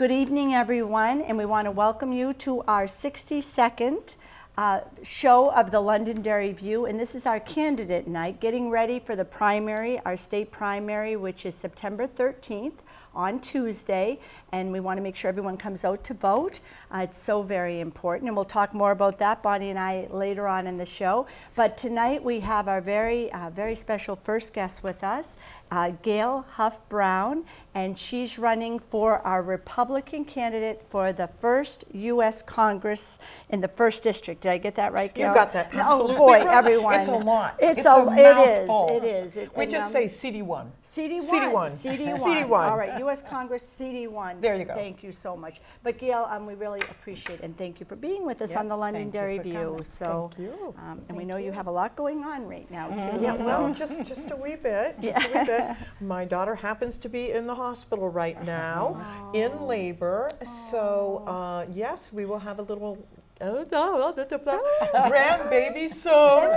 Good evening, everyone, and we want to welcome you to our 62nd show of the Londonderry View, and this is our candidate night, getting ready for the primary, our state primary, which is September 13th on Tuesday, and we want to make sure everyone comes out to vote. It's so very important, and we'll talk more about that, Bonnie and I, later on in the show. But tonight we have our very special first guest with us, Gail Huff Brown, and she's running for our Republican candidate for the first U.S. Congress in the 1st District. Did I get that right, Gail? You got that absolutely Oh boy, right. everyone. It's a lot. It's a mouthful. It is. We just say CD1. CD1. CD1. CD1. CD1. All right, U.S. Congress CD1. There you go. Thank you so much. But Gail, we really appreciate it, and thank you for being with us on the Londonderry View. So, thank you. And we know you have a lot going on right now too. Yeah, so. well, just a wee bit. Just a wee bit. My daughter happens to be in the hospital right now in labor. So yes, we will have a little grandbaby soon.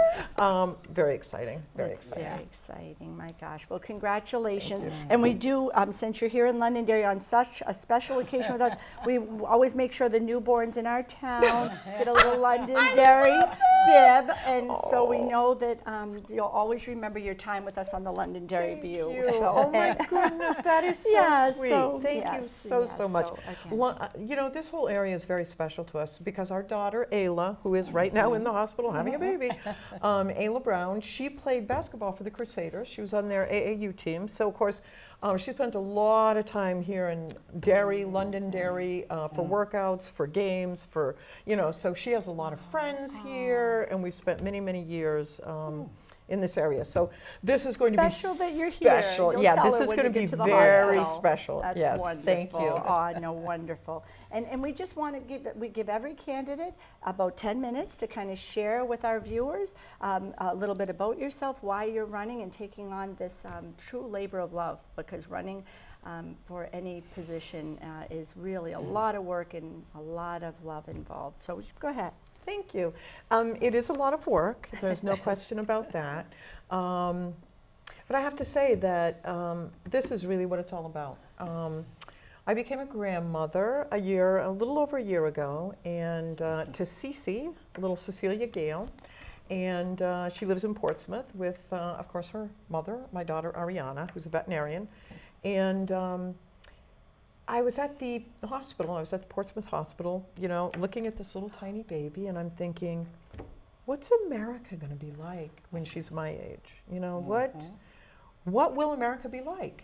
Very exciting. Very exciting. Very exciting. My gosh. Well, congratulations. And we do, since you're here in Londonderry on such a special occasion with us, we always make sure the newborns in our town get a little Londonderry bib, and so we know that you'll always remember your time with us on the Londonderry View. You. So, oh my goodness, that is so sweet. Thank you so much. You know, this whole area is very special to us because our daughter, Ayla, who is right now in the hospital having a baby, Ayla Brown, she played basketball for the Crusaders. She was on their AAU team. So, of course, she spent a lot of time here in Londonderry, for workouts, for games, for, you know, so she has a lot of friends here, and we've spent many, many years in this area. So this is going to be special that you're here. Special. Yeah, this is going to be very special. That's yes, wonderful. Thank you. Oh, no, wonderful. And we just want to give every candidate about 10 minutes to kind of share with our viewers a little bit about yourself, why you're running and taking on this true labor of love, because running for any position is really a lot of work and a lot of love involved. So go ahead. Thank you. It is a lot of work. There's no question about that. But I have to say that this is really what it's all about. I became a grandmother a little over a year ago, and to Cece, little Cecilia Gail, and she lives in Portsmouth with, of course, her mother, my daughter Ariana, who's a veterinarian, and I was at the hospital, I was at the Portsmouth Hospital, you know, looking at this little tiny baby, and I'm thinking, what's America going to be like when she's my age? You know, what will America be like?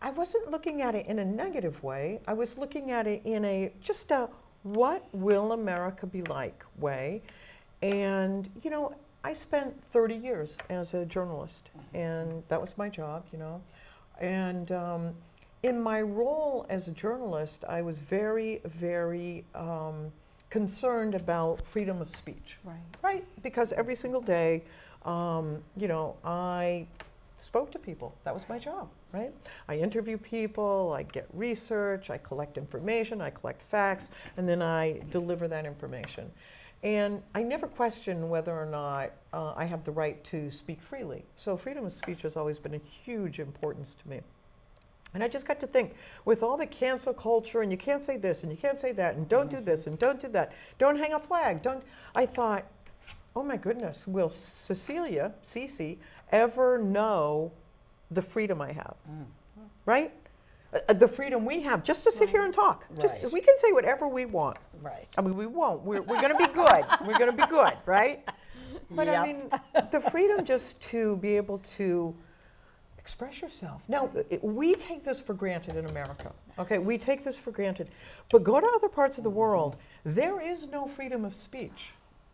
I wasn't looking at it in a negative way. I was looking at it in a what will America be like way. And, you know, I spent 30 years as a journalist, and that was my job, you know. And in my role as a journalist, I was very, very concerned about freedom of speech. Right? Because every single day, you know, I spoke to people. That was my job, right? I interview people, I get research, I collect information, I collect facts, and then I deliver that information. And I never question whether or not I have the right to speak freely. So freedom of speech has always been a huge importance to me. And I just got to think, with all the cancel culture, and you can't say this, and you can't say that, and don't do this, and don't do that, don't hang a flag, I thought, oh my goodness, will Cece, ever know the freedom I have, right? The freedom we have just to sit here and talk. Just we can say whatever we want. Right. I mean, we won't. We're going to be good. We're going to be good, right? But I mean, the freedom just to be able to express yourself. Now, we take this for granted in America, okay? We take this for granted. But go to other parts of the world, there is no freedom of speech.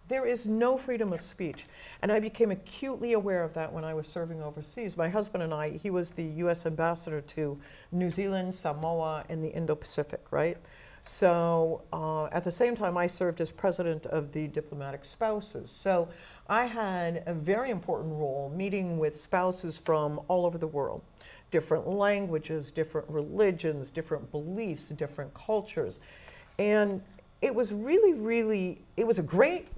There is no freedom of speech. And I became acutely aware of that when I was serving overseas. My husband and I, he was the U.S. ambassador to New Zealand, Samoa, and the Indo-Pacific, right? So at the same time, I served as president of the diplomatic spouses. So I had a very important role meeting with spouses from all over the world, different languages, different religions, different beliefs, different cultures. And it was it was a great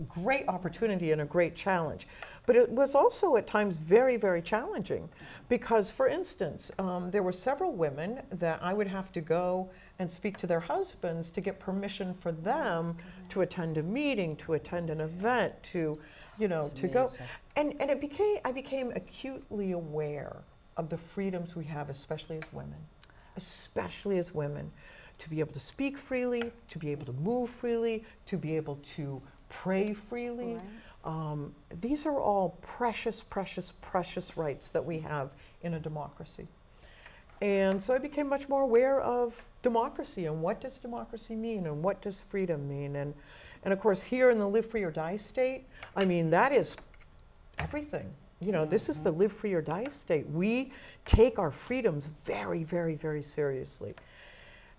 opportunity and a great challenge. But it was also at times very, very challenging because, for instance, there were several women that I would have to go and speak to their husbands to get permission for them to attend a meeting, to attend an event, to, That's to go. amazing. And I became acutely aware of the freedoms we have, especially as women, to be able to speak freely, to be able to move freely, to be able to pray freely. Right. These are all precious, precious, precious rights that we have in a democracy. And so I became much more aware of democracy and what does democracy mean and what does freedom mean. And of course, here in the live free or die state, I mean, that is everything. This is the live free or die state. We take our freedoms very, very, very seriously.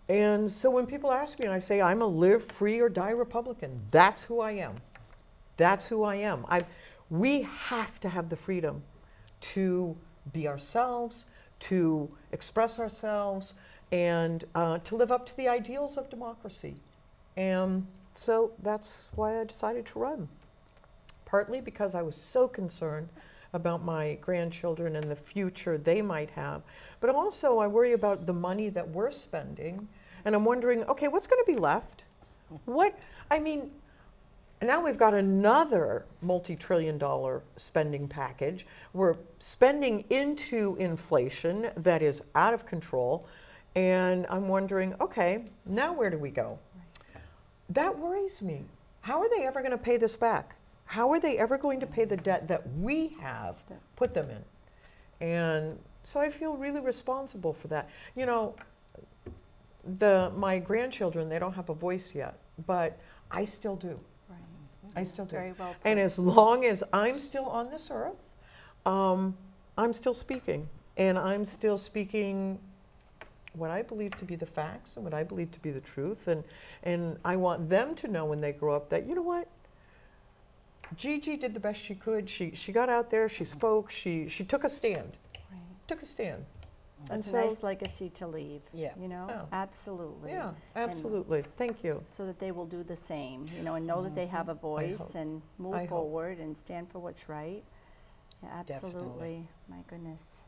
And so when people ask me, and I say, I'm a live free or die Republican, that's who I am. That's who I am. We have to have the freedom to be ourselves, to express ourselves, and to live up to the ideals of democracy. And so that's why I decided to run. Partly because I was so concerned about my grandchildren and the future they might have. But also I worry about the money that we're spending. And I'm wondering, okay, what's going to be left? Now we've got another multi-trillion-dollar spending package. We're spending into inflation that is out of control. And I'm wondering, okay, now where do we go? Right. That worries me. How are they ever going to pay this back? How are they ever going to pay the debt that we have put them in? And so I feel really responsible for that. My grandchildren, they don't have a voice yet, but I still do. Right. I still do. Very well put. And as long as I'm still on this earth, I'm still speaking. And I'm still speaking what I believe to be the facts and what I believe to be the truth. And I want them to know when they grow up that, you know what? Gigi did the best she could. She got out there, she spoke, she took a stand. Right. Took a stand. That's a so- nice legacy to leave. Yeah. Yeah. Absolutely. Yeah, absolutely. Thank you. So that they will do the same, and know that they have a voice hope. and I move hope. forward and stand for what's right. Yeah, absolutely. Definitely. My goodness,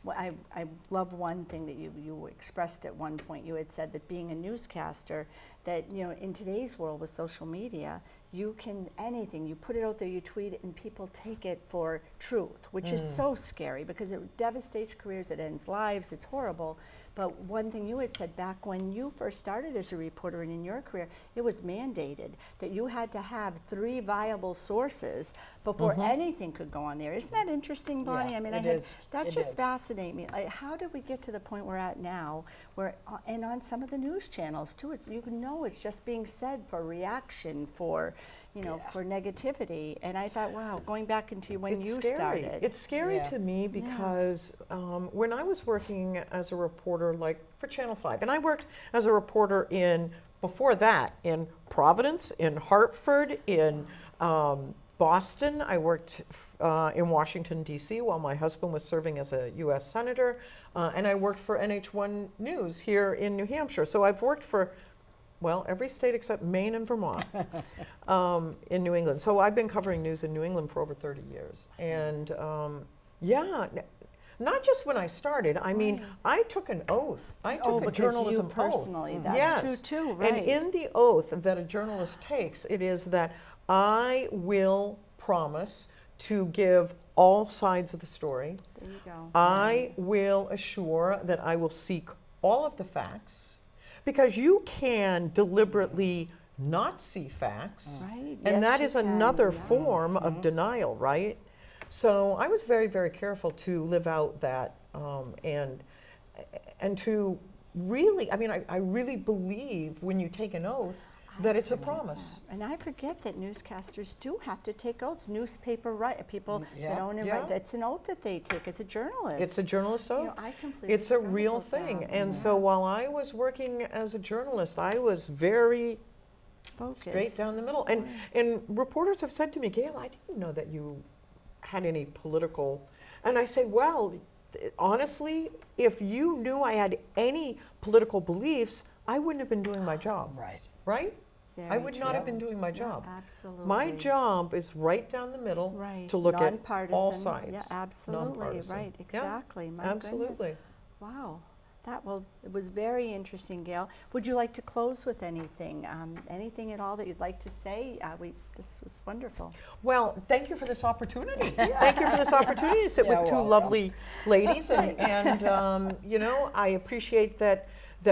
Well, I love one thing that you expressed at one point. You had said that being a newscaster, that in today's world with social media, you can anything, you put it out there, you tweet it, and people take it for truth, which is so scary because it devastates careers, it ends lives, it's horrible. But one thing you had said back when you first started as a reporter and in your career, it was mandated that you had to have 3 viable sources before anything could go on there. Isn't that interesting, Bonnie? Yeah, I mean, it is. that It just is. fascinates me. Like, how did we get to the point we're at now, where and on some of the news channels too, it's it's just being said for reaction, for for negativity. And I thought, wow, going back into when It's you scary. started. It's scary Yeah. to me because when I was working as a reporter, like for Channel 5, and I worked as a reporter before that, in Providence, in Hartford, in Boston. I worked in Washington, D.C. while my husband was serving as a U.S. Senator, and I worked for NH1 News here in New Hampshire. So I've worked for every state except Maine and Vermont in New England. So I've been covering news in New England for over 30 years. And not just when I started. I mean, I took an oath. I took a because journalism you personally, oath. that's Yes. true too, right? And in the oath that a journalist takes, it is that I will promise to give all sides of the story. There you go. I will assure that I will seek all of the facts, because you can deliberately not see facts, Right. and Yes, that you is can. another Yeah. form of denial, right? So I was very, very careful to live out that and to really, I really believe when you take an oath that it's a promise. And I forget that newscasters do have to take oaths. Newspaper people Yeah. that own and Yeah. write. That's an oath that they take as a journalist. It's a journalist oath. I completely It's a forgot real about thing. that. And so while I was working as a journalist, I was very Focused. straight down the middle. And reporters have said to me, Gail, I didn't know that you had any political. And I say, well, honestly, if you knew I had any political beliefs, I wouldn't have been doing my job. Right. Right? I Very would true. not have been doing my job. Absolutely. My job is right down the middle Right. to look at Nonpartisan. all sides. Yeah, absolutely. Nonpartisan. Right. Yeah, Exactly. My goodness. absolutely. Wow. It was very interesting, Gail. Would you like to close with anything? Anything at all that you'd like to say? This was wonderful. Well, thank you for this opportunity. Thank you for this opportunity to sit with two lovely ladies. And you know, I appreciate that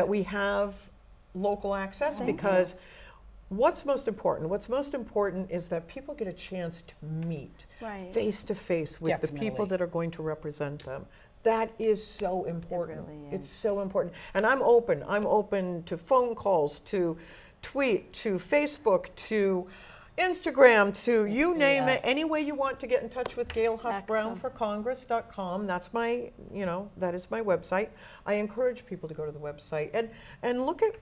we have local access because what's most important? What's most important is that people get a chance to meet face to face with the people that are going to represent them. That is so important. It really is. It's so important. And I'm open. I'm open to phone calls, to tweet, to Facebook, to Instagram, to you name it. Any way you want to get in touch with Gail Huff Brown for Congress.com. That's my, you know, that is my website. I encourage people to go to the website and look at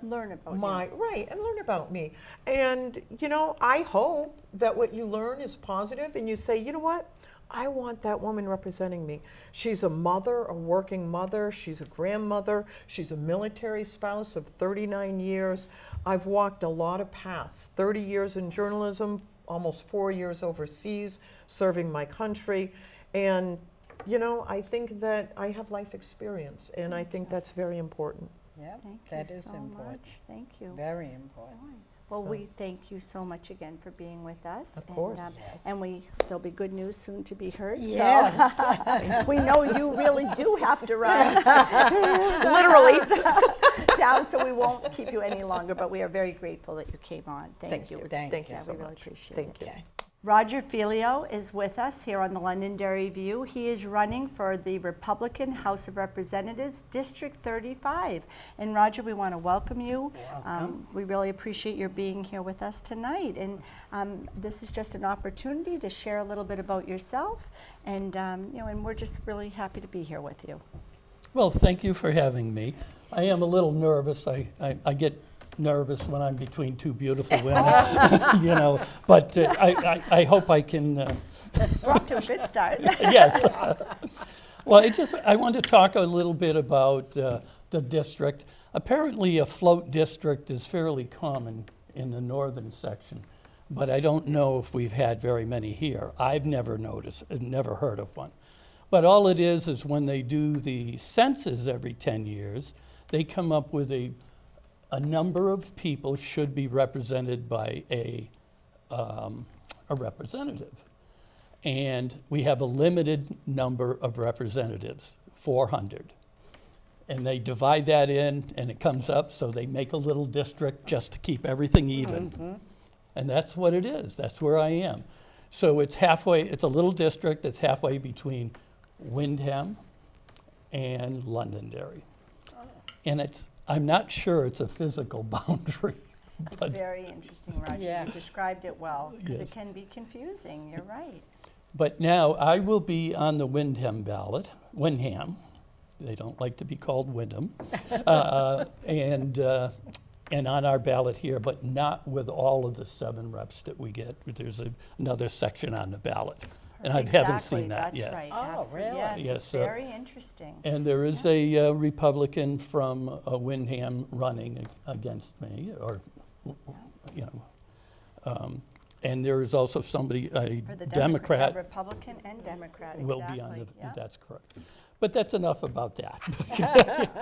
learn about and learn about me. And you know, I hope that what you learn is positive and you say, you know what? I want that woman representing me. She's a mother, a working mother. She's a grandmother. She's a military spouse of 39 years. I've walked a lot of paths, 30 years in journalism, almost 4 years overseas, serving my country. And, you know, I think that I have life experience, and I think that's very important. Yeah, Thank you that is so important. much. Thank you. Very important. Well, we thank you so much again for being with us. Of course. Yes. And there'll be good news soon to be heard. Yes. So we know you really do have to run. Literally. Down, so we won't keep you any longer, but we are very grateful that you came on. Thank you. Thank you so we really much. appreciate Thank it. you. Okay. Roger Filio is with us here on the Londonderry View. He is running for the Republican House of Representatives, District 35. And Roger, we want to welcome you. Welcome. We really appreciate your being here with us tonight. And this is just an opportunity to share a little bit about yourself. And you know, and we're just really happy to be here with you. Well, thank you for having me. I am a little nervous. I get nervous when I'm between two beautiful women, you know, but I hope I can. We're off to a good start. Yes. Well, I want to talk a little bit about the district. Apparently, a float district is fairly common in the northern section, but I don't know if we've had very many here. I've never heard of one. But all it is when they do the census every 10 years, they come up with a number of people should be represented by a representative. And we have a limited number of representatives, 400. And they divide that in, and it comes up, so they make a little district just to keep everything even. Mm-hmm. And that's what it is. That's where I am. So it's a little district that's halfway between Windham and Londonderry. And I'm not sure it's a physical boundary. But Very interesting, Roger. Yeah. You described it well, because Yes. it can be confusing. You're right. But now I will be on the Windham ballot, Windham. They don't like to be called Wyndham. And on our ballot here, but not with all of the 7 reps that we get. There's another section on the ballot. And I haven't seen that yet. That's right. Oh, absolutely. really? Yes, Yes, it's so- very interesting. And there is a Republican from Windham running against me, or, you know. And there is also somebody, a For the Democrat, Republican and Democrat, will exactly. be on the, yeah. that's correct. But that's enough about that.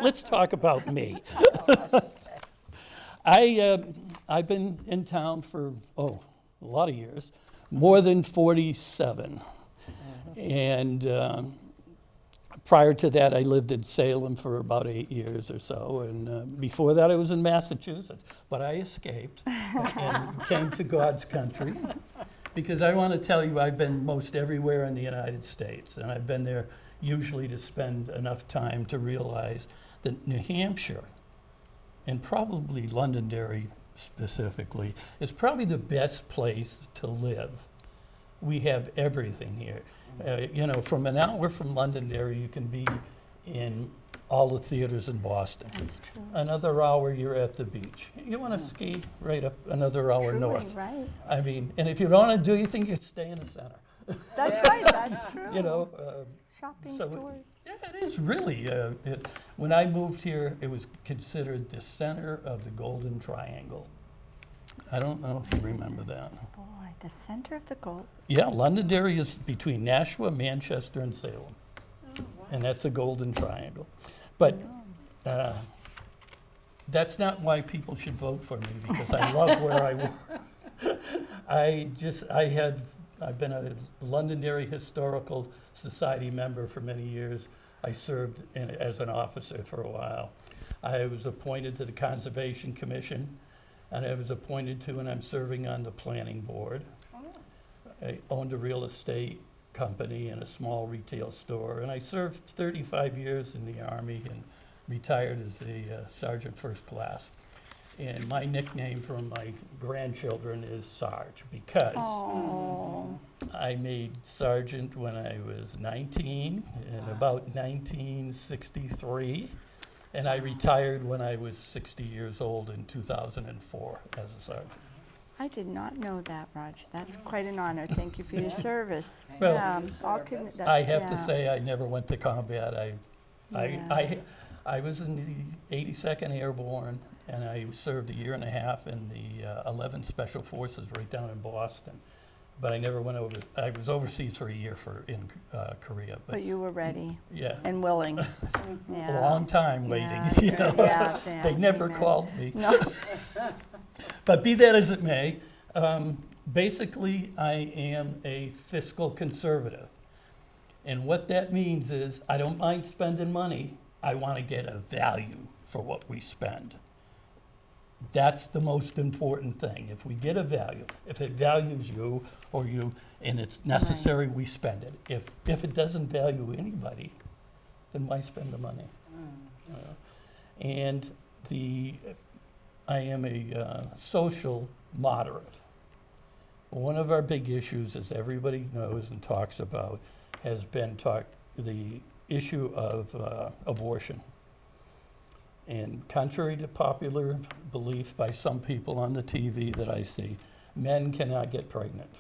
Let's talk about me. I've been in town for, a lot of years, more than 47. And prior to that, I lived in Salem for about 8 years or so. And before that, I was in Massachusetts. But I escaped and came to God's country. Because I want to tell you, I've been most everywhere in the United States. And I've been there usually to spend enough time to realize that New Hampshire, and probably Londonderry specifically, is probably the best place to live. We have everything here. You know, from an hour from Londonderry, you can be in all the theaters in Boston. That's true. Another hour, you're at the beach. You want to ski right up another hour Truly, north. right. I mean, and if you don't want to do anything, you stay in the center. That's right, that's true. You know, Shopping so stores. yeah, it is really. When I moved here, it was considered the center of the Golden Triangle. I don't know if you remember that. Boy, the center of the gold. Yeah, Londonderry is between Nashua, Manchester, and Salem. And that's a Golden Triangle. But that's not why people should vote for me, because I love where I work. I've been a Londonderry Historical Society member for many years. I served as an officer for a while. I was appointed to the Conservation Commission, and I was appointed to, and I'm serving on the Planning Board. I owned a real estate company and a small retail store, and I served 35 years in the Army and retired as a sergeant first class. And my nickname from my grandchildren is Sarge, because I made sergeant when I was 19, in about 1963, and I retired when I was 60 years old in 2004 as a sergeant. I did not know that, Roger. That's quite an honor. Thank you for your service. Well, That's, I have to say I never went to combat. I was in the 82nd Airborne, and I served a year and a half in the 11th Special Forces right down in Boston. But I never went over. I was overseas for a year in Korea. But you were ready Yeah. and willing. A Yeah. long time waiting. Yeah, You know? yeah, They never amen. called me. No. But be that as it may, basically I am a fiscal conservative. And what that means is I don't mind spending money. I want to get a value for what we spend. That's the most important thing. If we get a value, if it values you or you, and it's necessary, we spend it. If it doesn't value anybody, then why spend the money? And I am a social moderate. One of our big issues, as everybody knows and talks about, has been the issue of abortion. And contrary to popular belief by some people on the TV that I see, men cannot get pregnant.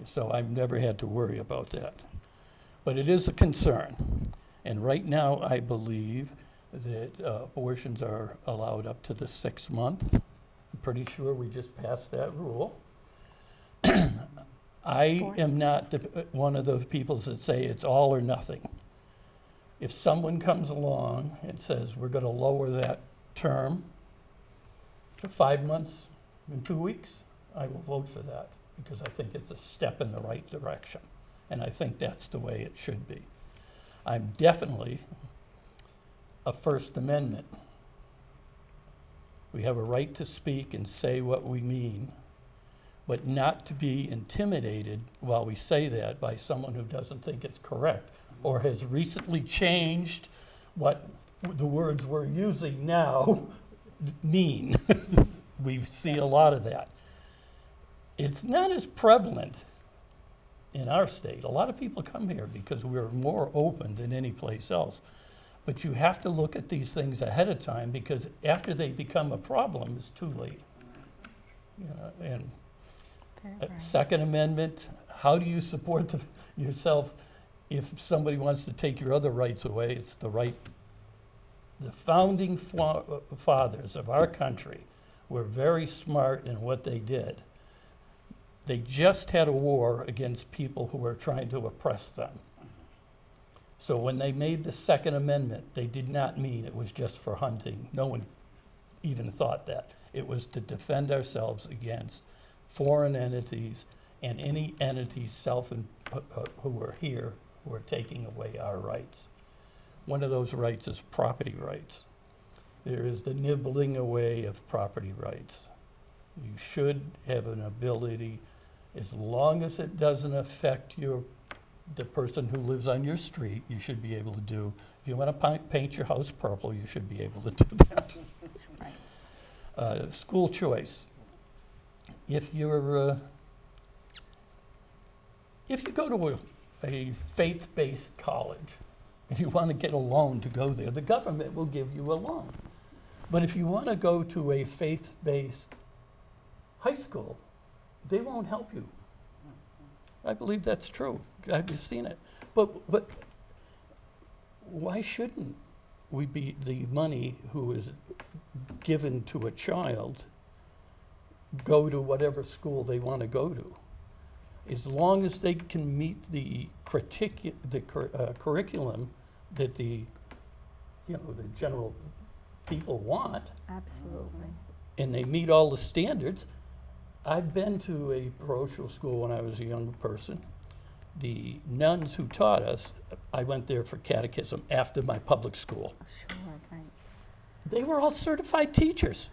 So I've never had to worry about that. But it is a concern. And right now, I believe that abortions are allowed up to the 6th month. I'm pretty sure we just passed that rule. I am not one of those people that say it's all or nothing. If someone comes along and says we're going to lower that term to 5 months and 2 weeks, I will vote for that, because I think it's a step in the right direction. And I think that's the way it should be. I'm definitely a First Amendment. We have a right to speak and say what we mean, but not to be intimidated while we say that by someone who doesn't think it's correct or has recently changed what the words we're using now mean. We see a lot of that. It's not as prevalent in our state. A lot of people come here because we're more open than any place else. But you have to look at these things ahead of time, because after they become a problem, it's too late. You know, and Second Amendment, how do you support yourself if somebody wants to take your other rights away? It's the right. The founding fathers of our country were very smart in what they did. They just had a war against people who were trying to oppress them. So when they made the Second Amendment, they did not mean it was just for hunting. No one even thought that. It was to defend ourselves against foreign entities and any entities who are here who are taking away our rights. One of those rights is property rights. There is the nibbling away of property rights. You should have an ability, as long as it doesn't affect the person who lives on your street, you should be able to do. If you want to paint your house purple, you should be able to do that. School choice. If you go to a faith-based college and you want to get a loan to go there, the government will give you a loan. But if you want to go to a faith-based high school, they won't help you. I believe that's true. I've seen it. But why shouldn't the money who is given to a child go to whatever school they want to go to? As long as they can meet the curriculum that the the general people want, Absolutely. and they meet all the standards. I've been to a parochial school when I was a younger person. The nuns who taught us, I went there for catechism after my public school. Sure, right. They were all certified teachers.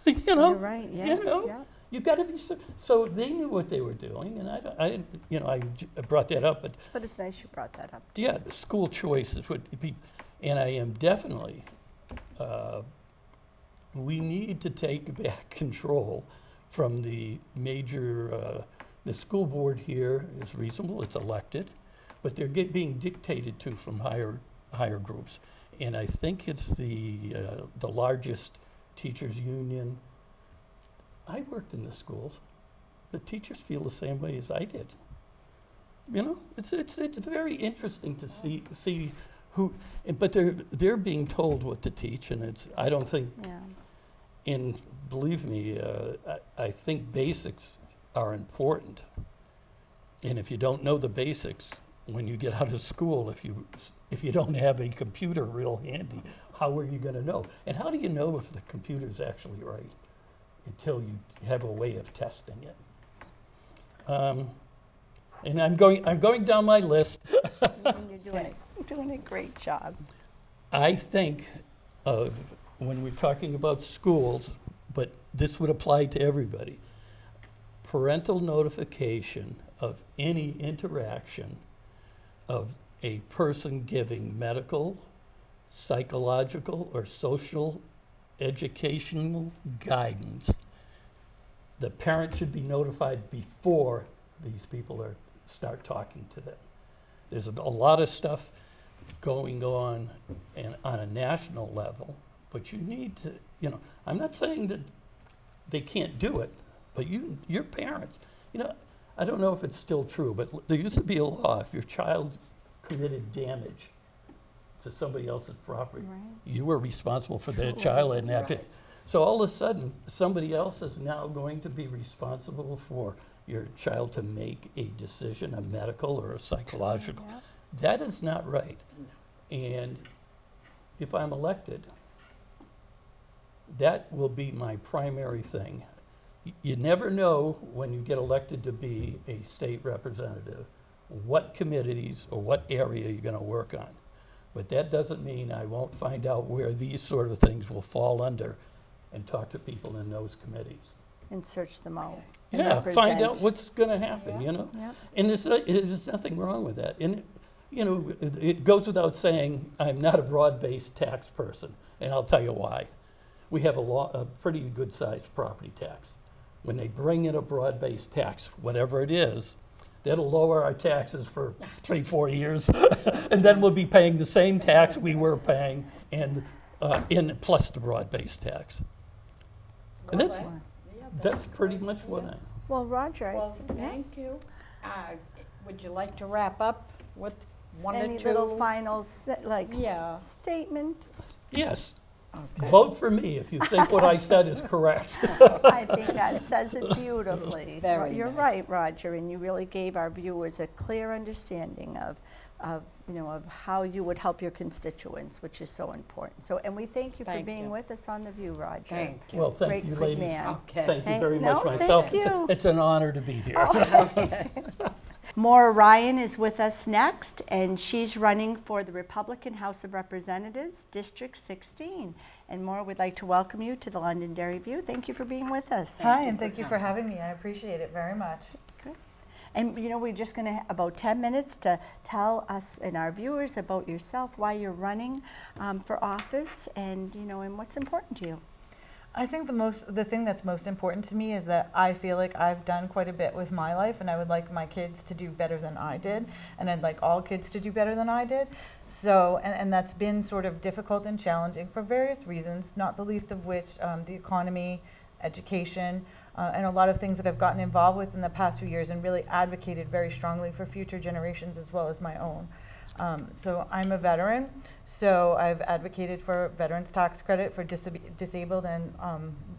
You know, You're right, yes, you know, yeah. you got to be so they knew what they were doing, and I didn't, I brought that up, but But it's nice you brought that up. yeah, the school choices would be, and I am definitely. We need to take back control from the major. The school board here is reasonable; it's elected, but they're being dictated to from higher groups, and I think it's the largest teachers union. I worked in the schools. The teachers feel the same way as I did. You know, it's very interesting to see who, but they're being told what to teach, and I don't think. Yeah. And believe me, I think basics are important. And if you don't know the basics when you get out of school, if you don't have a computer real handy, how are you going to know? And how do you know if the computer's actually right until you have a way of testing it? And I'm going down my list. And you're doing a great job. I think when we're talking about schools, but this would apply to everybody, parental notification of any interaction of a person giving medical, psychological, or social educational guidance, the parent should be notified before these people start talking to them. There's a lot of stuff going on on a national level, but you need to, I'm not saying that they can't do it, but your parents, I don't know if it's still true, but there used to be a law, if your child committed damage to somebody else's property, Right. you were responsible for their Sure. child and that. Right. So all of a sudden, somebody else is now going to be responsible for your child to make a decision, a medical or a psychological. Yeah. That is not right. And if I'm elected, that will be my primary thing. You never know when you get elected to be a state representative what committees or what area you're going to work on. But that doesn't mean I won't find out where these sort of things will fall under and talk to people in those committees. And search them out. and Yeah, find out represent. what's going to happen, Yep. And there's nothing wrong with that. And, it goes without saying, I'm not a broad-based tax person, and I'll tell you why. We have a pretty good-sized property tax. When they bring in a broad-based tax, whatever it is, that'll lower our taxes for 3-4 years, and then we'll be paying the same tax we were paying, and plus the broad-based tax. And that's pretty much what I. Well, Roger, Well, yeah. thank you. Would you like to wrap up with one Any or two? little final Yeah. statement? Yes. Okay. Vote for me if you think what I said is correct. I think that says it beautifully. Very You're nice. right, Roger, and you really gave our viewers a clear understanding of how you would help your constituents, which is so important. So, and we thank you for Thank being you. with us on The View, Roger. Thank you. Well, thank Great, you, great ladies. man. Okay. Thank you Hey, very no, much thank myself. you. It's an honor to be here. Maura Ryan is with us next, and she's running for the Republican House of Representatives, District 16. And Maura, we'd like to welcome you to the Londonderry View. Thank you for being with us. Hi, you and for thank you for coming. having me. I appreciate it very much. And we're just going to about 10 minutes to tell us and our viewers about yourself, why you're running for office, and and what's important to you. I think the thing that's most important to me is that I feel like I've done quite a bit with my life, and I would like my kids to do better than I did, and I'd like all kids to do better than I did. So, and that's been sort of difficult and challenging for various reasons, not the least of which the economy, education, and a lot of things that I've gotten involved with in the past few years and really advocated very strongly for future generations as well as my own. So I'm a veteran, so I've advocated for veterans tax credit for disabled and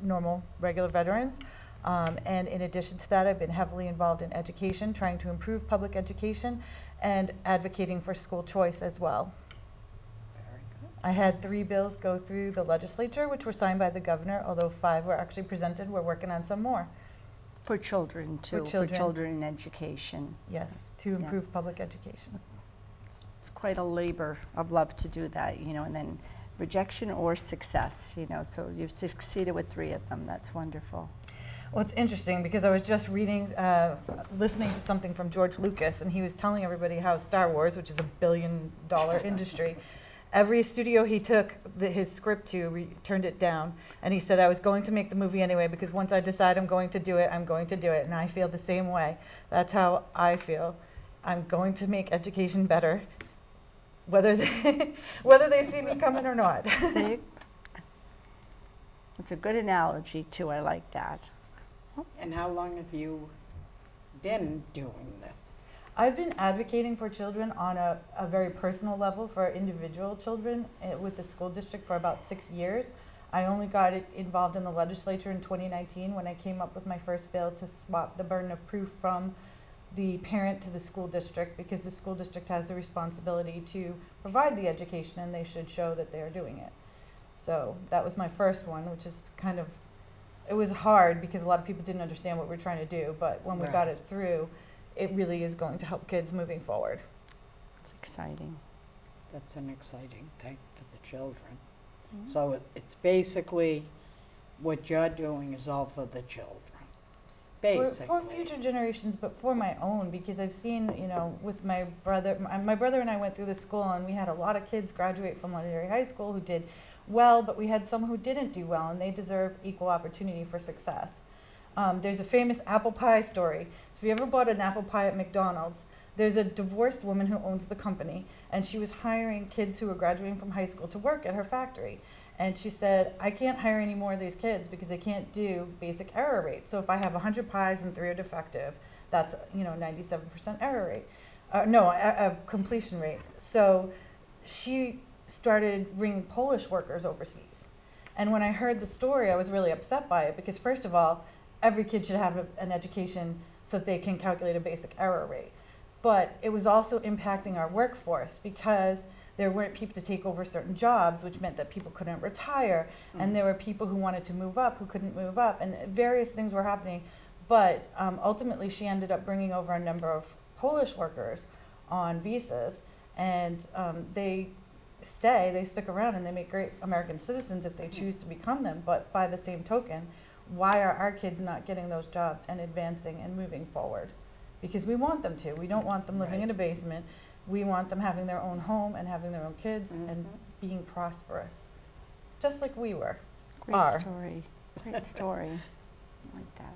normal regular veterans. And in addition to that, I've been heavily involved in education, trying to improve public education and advocating for school choice as well. Very good. I had 3 bills go through the legislature, which were signed by the governor, although 5 were actually presented. We're working on some more. For children, too. For children. children in education. Yes, to improve public education. It's quite a labor of love to do that, you know, and then rejection or success, you know, so you've succeeded with 3 of them. That's wonderful. Well, it's interesting because I was just reading, listening to something from George Lucas, and he was telling everybody how Star Wars, which is $1 billion industry, every studio he took his script to turned it down, and he said, I was going to make the movie anyway because once I decide I'm going to do it, I'm going to do it, and I feel the same way. That's how I feel. I'm going to make education better, whether they see me coming or not. It's a good analogy, too. I like that. And how long have you been doing this? I've been advocating for children on a very personal level for individual children with the school district for about 6 years. I only got involved in the legislature in 2019 when I came up with my first bill to swap the burden of proof from the parent to the school district, because the school district has the responsibility to provide the education and they should show that they're doing it. So that was my first one, which is kind of, it was hard because a lot of people didn't understand what we were trying to do, but when we got it through, it really is going to help kids moving forward. It's exciting. That's an exciting thing for the children. So it's basically what you're doing is all for the children, basically. For future generations, but for my own, because I've seen, you know, with my brother and I went through the school, and we had a lot of kids graduate from Londonderry High School who did well, but we had some who didn't do well, and they deserve equal opportunity for success. There's a famous apple pie story. So if you ever bought an apple pie at McDonald's, there's a divorced woman who owns the company, and she was hiring kids who were graduating from high school to work at her factory. And she said, I can't hire any more of these kids because they can't do basic error rate. So if I have 100 pies and 3 are defective, that's, you know, 97% error rate. A completion rate. So she started bringing Polish workers overseas. And when I heard the story, I was really upset by it because, first of all, every kid should have an education so that they can calculate a basic error rate. But it was also impacting our workforce because there weren't people to take over certain jobs, which meant that people couldn't retire. And there were people who wanted to move up who couldn't move up, and various things were happening. But ultimately, she ended up bringing over a number of Polish workers on visas, and they stick around, and they make great American citizens if they choose to become them. But by the same token, why are our kids not getting those jobs and advancing and moving forward? Because we want them to. We don't want them living in a basement. We want them having their own home and having their own kids and being prosperous, just like we were. Great story. Great story. Like that.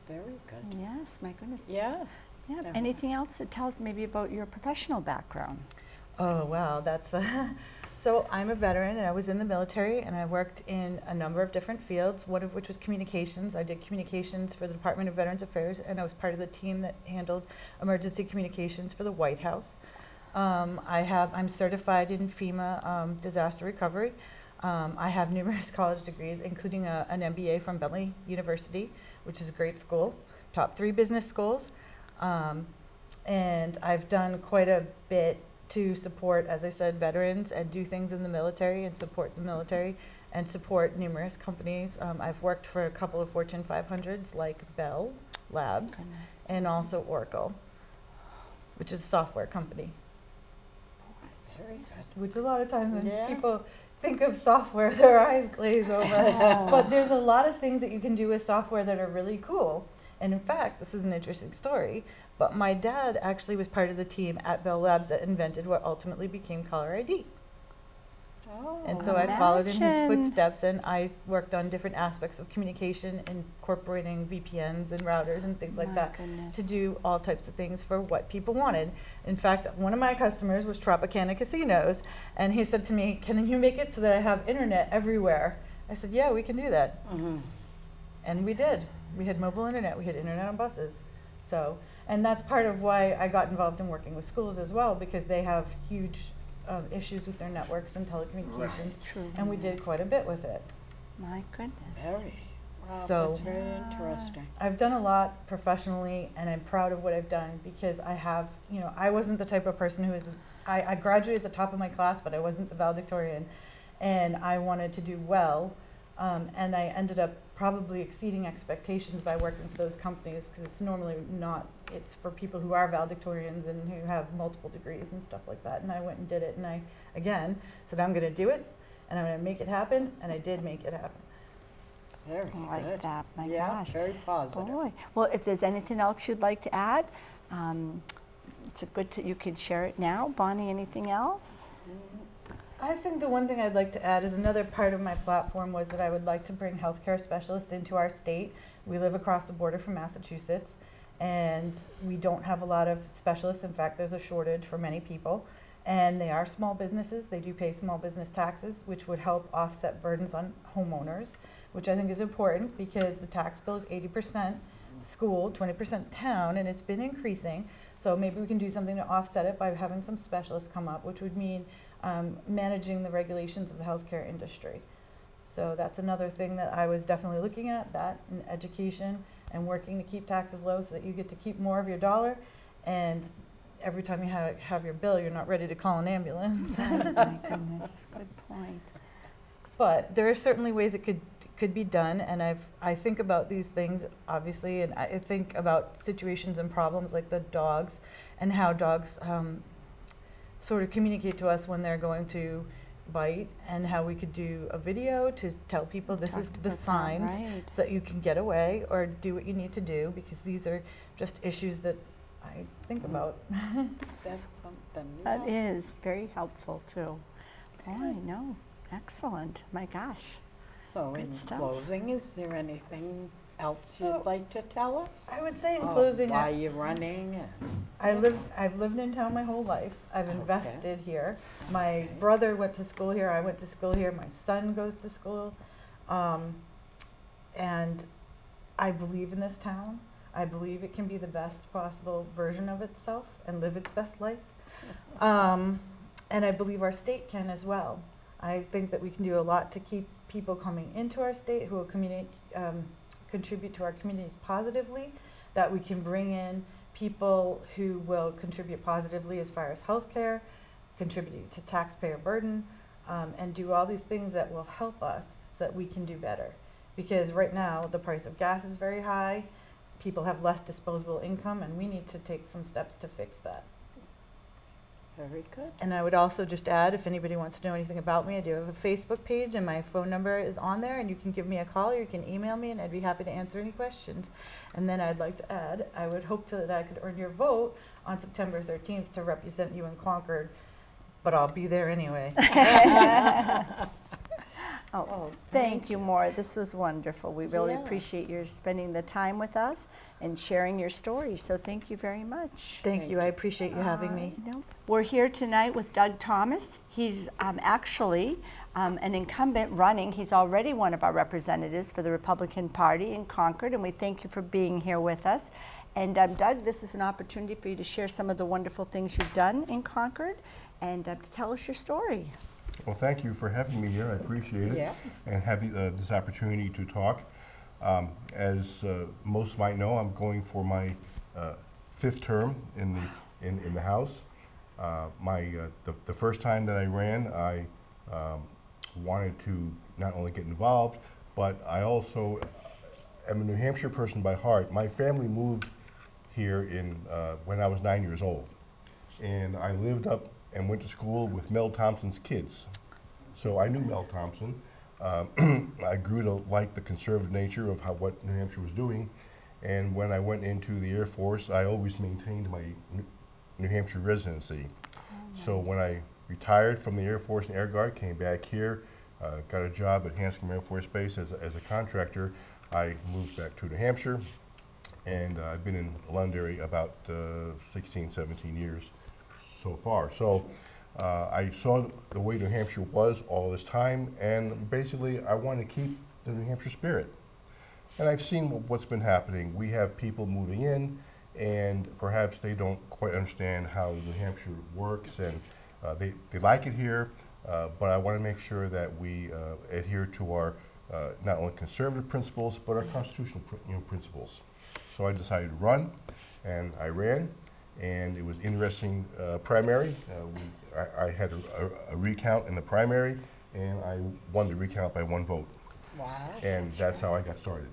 Very good. Yes, my goodness. Yeah. Yeah. Anything else that tells maybe about your professional background? Oh, wow, that's so I'm a veteran, and I was in the military, and I worked in a number of different fields, one of which was communications. I did communications for the Department of Veterans Affairs, and I was part of the team that handled emergency communications for the White House. I'm certified in FEMA disaster recovery. I have numerous college degrees, including an MBA from Bentley University, which is a great school, top 3 business schools. And I've done quite a bit to support, as I said, veterans and do things in the military and support the military and support numerous companies. I've worked for a couple of Fortune 500s like Bell Labs and also Oracle, which is a software company. Very good. Which a lot of times when people think of software, their eyes glaze over. But there's a lot of things that you can do with software that are really cool. And in fact, this is an interesting story, but my dad actually was part of the team at Bell Labs that invented what ultimately became caller ID. Oh. And so I followed in his footsteps, and I worked on different aspects of communication, incorporating VPNs and routers and things like that to do all types of things for what people wanted. In fact, one of my customers was Tropicana Casinos, and he said to me, can you make it so that I have internet everywhere? I said, yeah, we can do that. And we did. We had mobile internet, we had internet on buses. So, and that's part of why I got involved in working with schools as well, because they have huge issues with their networks and telecommunications, and we did quite a bit with it. My goodness. Very. So That's very interesting. I've done a lot professionally, and I'm proud of what I've done because I have, I wasn't the type of person who was, I graduated at the top of my class, but I wasn't the valedictorian, and I wanted to do well, and I ended up probably exceeding expectations by working for those companies because it's normally not, it's for people who are valedictorians and who have multiple degrees and stuff like that, and I went and did it, and I, again, said I'm going to do it, and I'm going to make it happen, and I did make it happen. Very I like good. that. My Yeah, gosh. very positive. Boy. Well, if there's anything else you'd like to add, it's a good you can share it now. Bonnie, anything else? I think the one thing I'd like to add is another part of my platform was that I would like to bring healthcare specialists into our state. We live across the border from Massachusetts, and we don't have a lot of specialists. In fact, there's a shortage for many people, and they are small businesses. They do pay small business taxes, which would help offset burdens on homeowners, which I think is important because the tax bill is 80% school, 20% town, and it's been increasing. So maybe we can do something to offset it by having some specialists come up, which would mean managing the regulations of the healthcare industry. So that's another thing that I was definitely looking at, that and education and working to keep taxes low so that you get to keep more of your dollar, and every time you have your bill, you're not ready to call an ambulance. Oh, my goodness. Good point. But there are certainly ways it could be done, and I think about these things obviously, and I think about situations and problems like the dogs and how dogs sort of communicate to us when they're going to bite, and how we could do a video to tell people this is the signs Right. so that you can get away or do what you need to do, because these are just issues that I think about. That's something. That yeah. is very helpful too. Boy, no, excellent. My gosh. So Good in stuff. closing, is there anything else So- you'd like to tell us? I would say in Oh, closing, why you're running and I've lived in town my whole life. I've Okay. invested here. My Okay. brother went to school here. I went to school here. My son goes to school, and I believe in this town. I believe it can be the best possible version of itself and live its best life. And I believe our state can as well. I think that we can do a lot to keep people coming into our state who will contribute to our communities positively, that we can bring in people who will contribute positively as far as healthcare, contribute to taxpayer burden, and do all these things that will help us so that we can do better. Because right now, the price of gas is very high, people have less disposable income, and we need to take some steps to fix that. very good. And I would also just add, if anybody wants to know anything about me, I do have a Facebook page, and my phone number is on there, and you can give me a call or you can email me, and I'd be happy to answer any questions. And then I'd like to add, I would hope that I could earn your vote on September 13th to represent you in Concord, but I'll be there anyway. Oh, Well, thank you, Maura. This was wonderful. We really Yeah. appreciate your spending the time with us and sharing your story. So thank you very much. Thank you, I appreciate you having me. We're here tonight with Doug Thomas. He's actually an incumbent running. He's already one of our representatives for the Republican Party in Concord, and we thank you for being here with us. And Doug, this is an opportunity for you to share some of the wonderful things you've done in Concord and to tell us your story. Well, thank you for having me here. I appreciate it. Yeah. And having this opportunity to talk. As most might know, I'm going for my fifth term in the House. The first time that I ran, I wanted to not only get involved, but I also am a New Hampshire person by heart. My family moved here when I was 9 years old, and I lived up and went to school with Mel Thompson's kids. So I knew Mel Thompson. I grew to like the conservative nature of what New Hampshire was doing. And when I went into the Air Force, I always maintained my New Hampshire residency. So when I retired from the Air Force and Air Guard, came back here, got a job at Hanscom Air Force Base as a contractor, I moved back to New Hampshire. And I've been in Londonderry about 16, 17 years so far. So I saw the way New Hampshire was all this time, and basically I want to keep the New Hampshire spirit. And I've seen what's been happening. We have people moving in, and perhaps they don't quite understand how New Hampshire works, and they like it here, but I want to make sure that we adhere to our not only conservative principles, but our constitutional principles. So I decided to run, and I ran, and it was interesting primary. I had a recount in the primary, and I won the recount by 1 vote. Wow. And that's how I got started.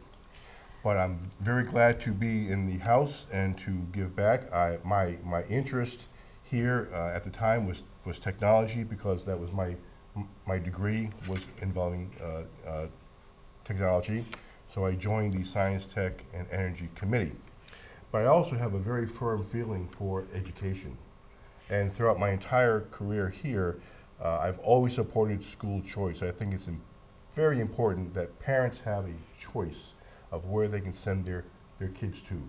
But I'm very glad to be in the House and to give back. My interest here at the time was technology, because that was my degree was involving technology. So I joined the Science, Tech, and Energy Committee. But I also have a very firm feeling for education. And throughout my entire career here, I've always supported school choice. I think it's very important that parents have a choice of where they can send their kids to.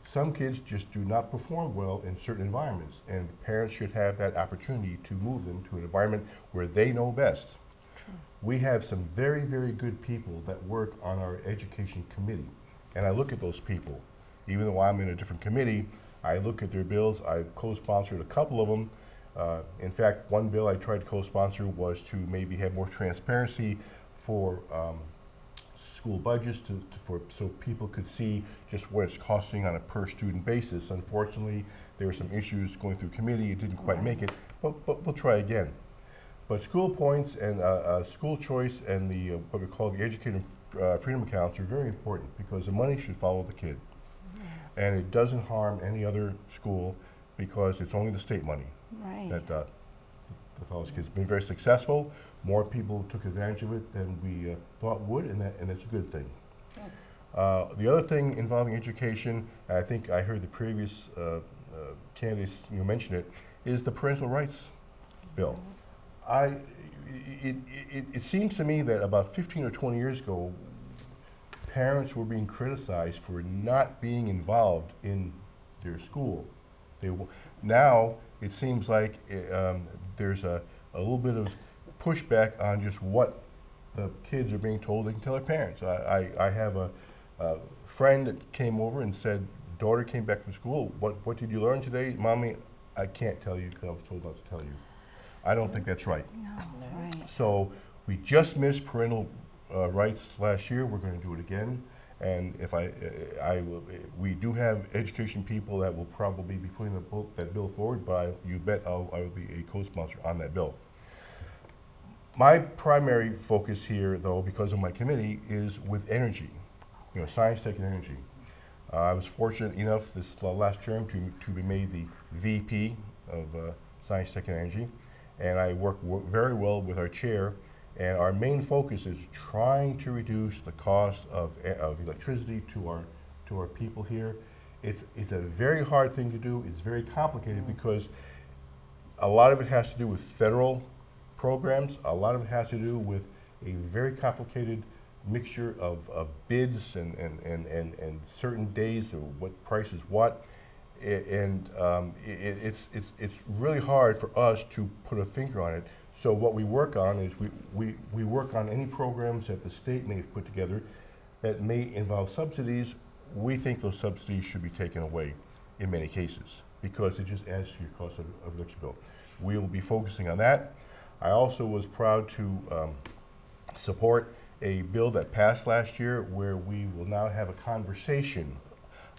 Some kids just do not perform well in certain environments, and parents should have that opportunity to move them to an environment where they know best. True. We have some very, very good people that work on our education committee, and I look at those people. Even though I'm in a different committee, I look at their bills. I've co-sponsored a couple of them. In fact, one bill I tried to co-sponsor was to maybe have more transparency for school budgets so people could see just what it's costing on a per student basis. Unfortunately, there were some issues going through committee. It didn't quite make it, but we'll try again. But school points and school choice and the what we call the educated freedom accounts are very important, because the money should follow the kid. And it doesn't harm any other school, because it's only the state money that follows kids. It's been very successful. More people took advantage of it than we thought would, and that's a good thing. The other thing involving education, and I think I heard the previous candidates mention it, is the Parental Rights bill. It seems to me that about 15 or 20 years ago, parents were being criticized for not being involved in their school. Now it seems like there's a little bit of pushback on just what the kids are being told they can tell their parents. I have a friend that came over and said, daughter came back from school, what did you learn today? Mommy, I can't tell you because I was told not to tell you. I don't think that's right. No, right. So we just missed parental rights last year. We're going to do it again. And if we do have education people that will probably be putting that bill forward, but you bet I will be a co-sponsor on that bill. My primary focus here, though, because of my committee, is with energy, science, tech, and energy. I was fortunate enough this last term to be made the VP of Science, Tech, and Energy, and I work very well with our chair. And our main focus is trying to reduce the cost of electricity to our people here. It's a very hard thing to do. It's very complicated because a lot of it has to do with federal programs. A lot of it has to do with a very complicated mixture of bids and certain days or what price is what. It's really hard for us to put a finger on it. So what we work on is we work on any programs that the state may have put together that may involve subsidies. We think those subsidies should be taken away in many cases, because it just adds to your cost of electric bill. We will be focusing on that. I also was proud to support a bill that passed last year where we will now have a conversation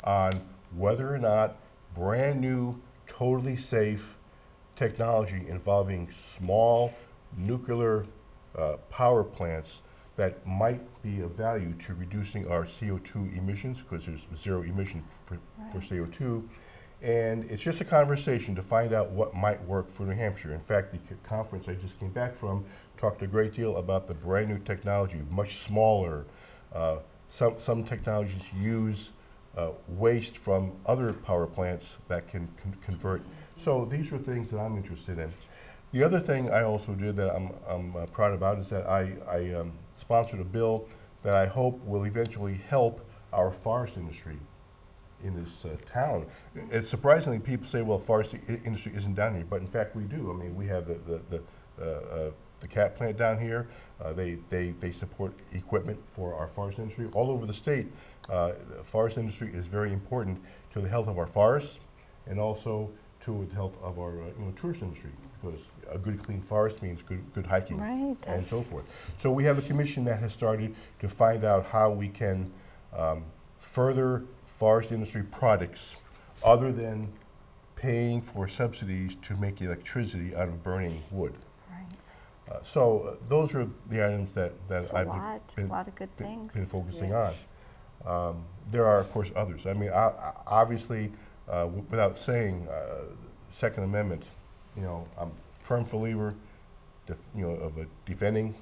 on whether or not brand new, totally safe technology involving small nuclear power plants that might be of value to reducing our CO2 emissions, because there's zero emission for CO2. And it's just a conversation to find out what might work for New Hampshire. In fact, the conference I just came back from talked a great deal about the brand new technology, much smaller. Some technologies use waste from other power plants that can convert. So these are things that I'm interested in. The other thing I also did that I'm proud about is that I sponsored a bill that I hope will eventually help our forest industry in this town. It's surprisingly, people say, well, forest industry isn't down here, but in fact we do. I mean, we have the cat plant down here. They support equipment for our forest industry. All over the state, the forest industry is very important to the health of our forests and also to the health of our tourist industry, because a good clean forest means good hiking Right, and so that's- forth. So we have a commission that has started to find out how we can further forest industry products other than paying for subsidies to make electricity out of burning wood. Right. So those are the items that It's a I've lot of good things. been focusing Yeah. on. There are, of course, others. I mean, obviously, without saying, Second Amendment, I'm a firm believer, of defending,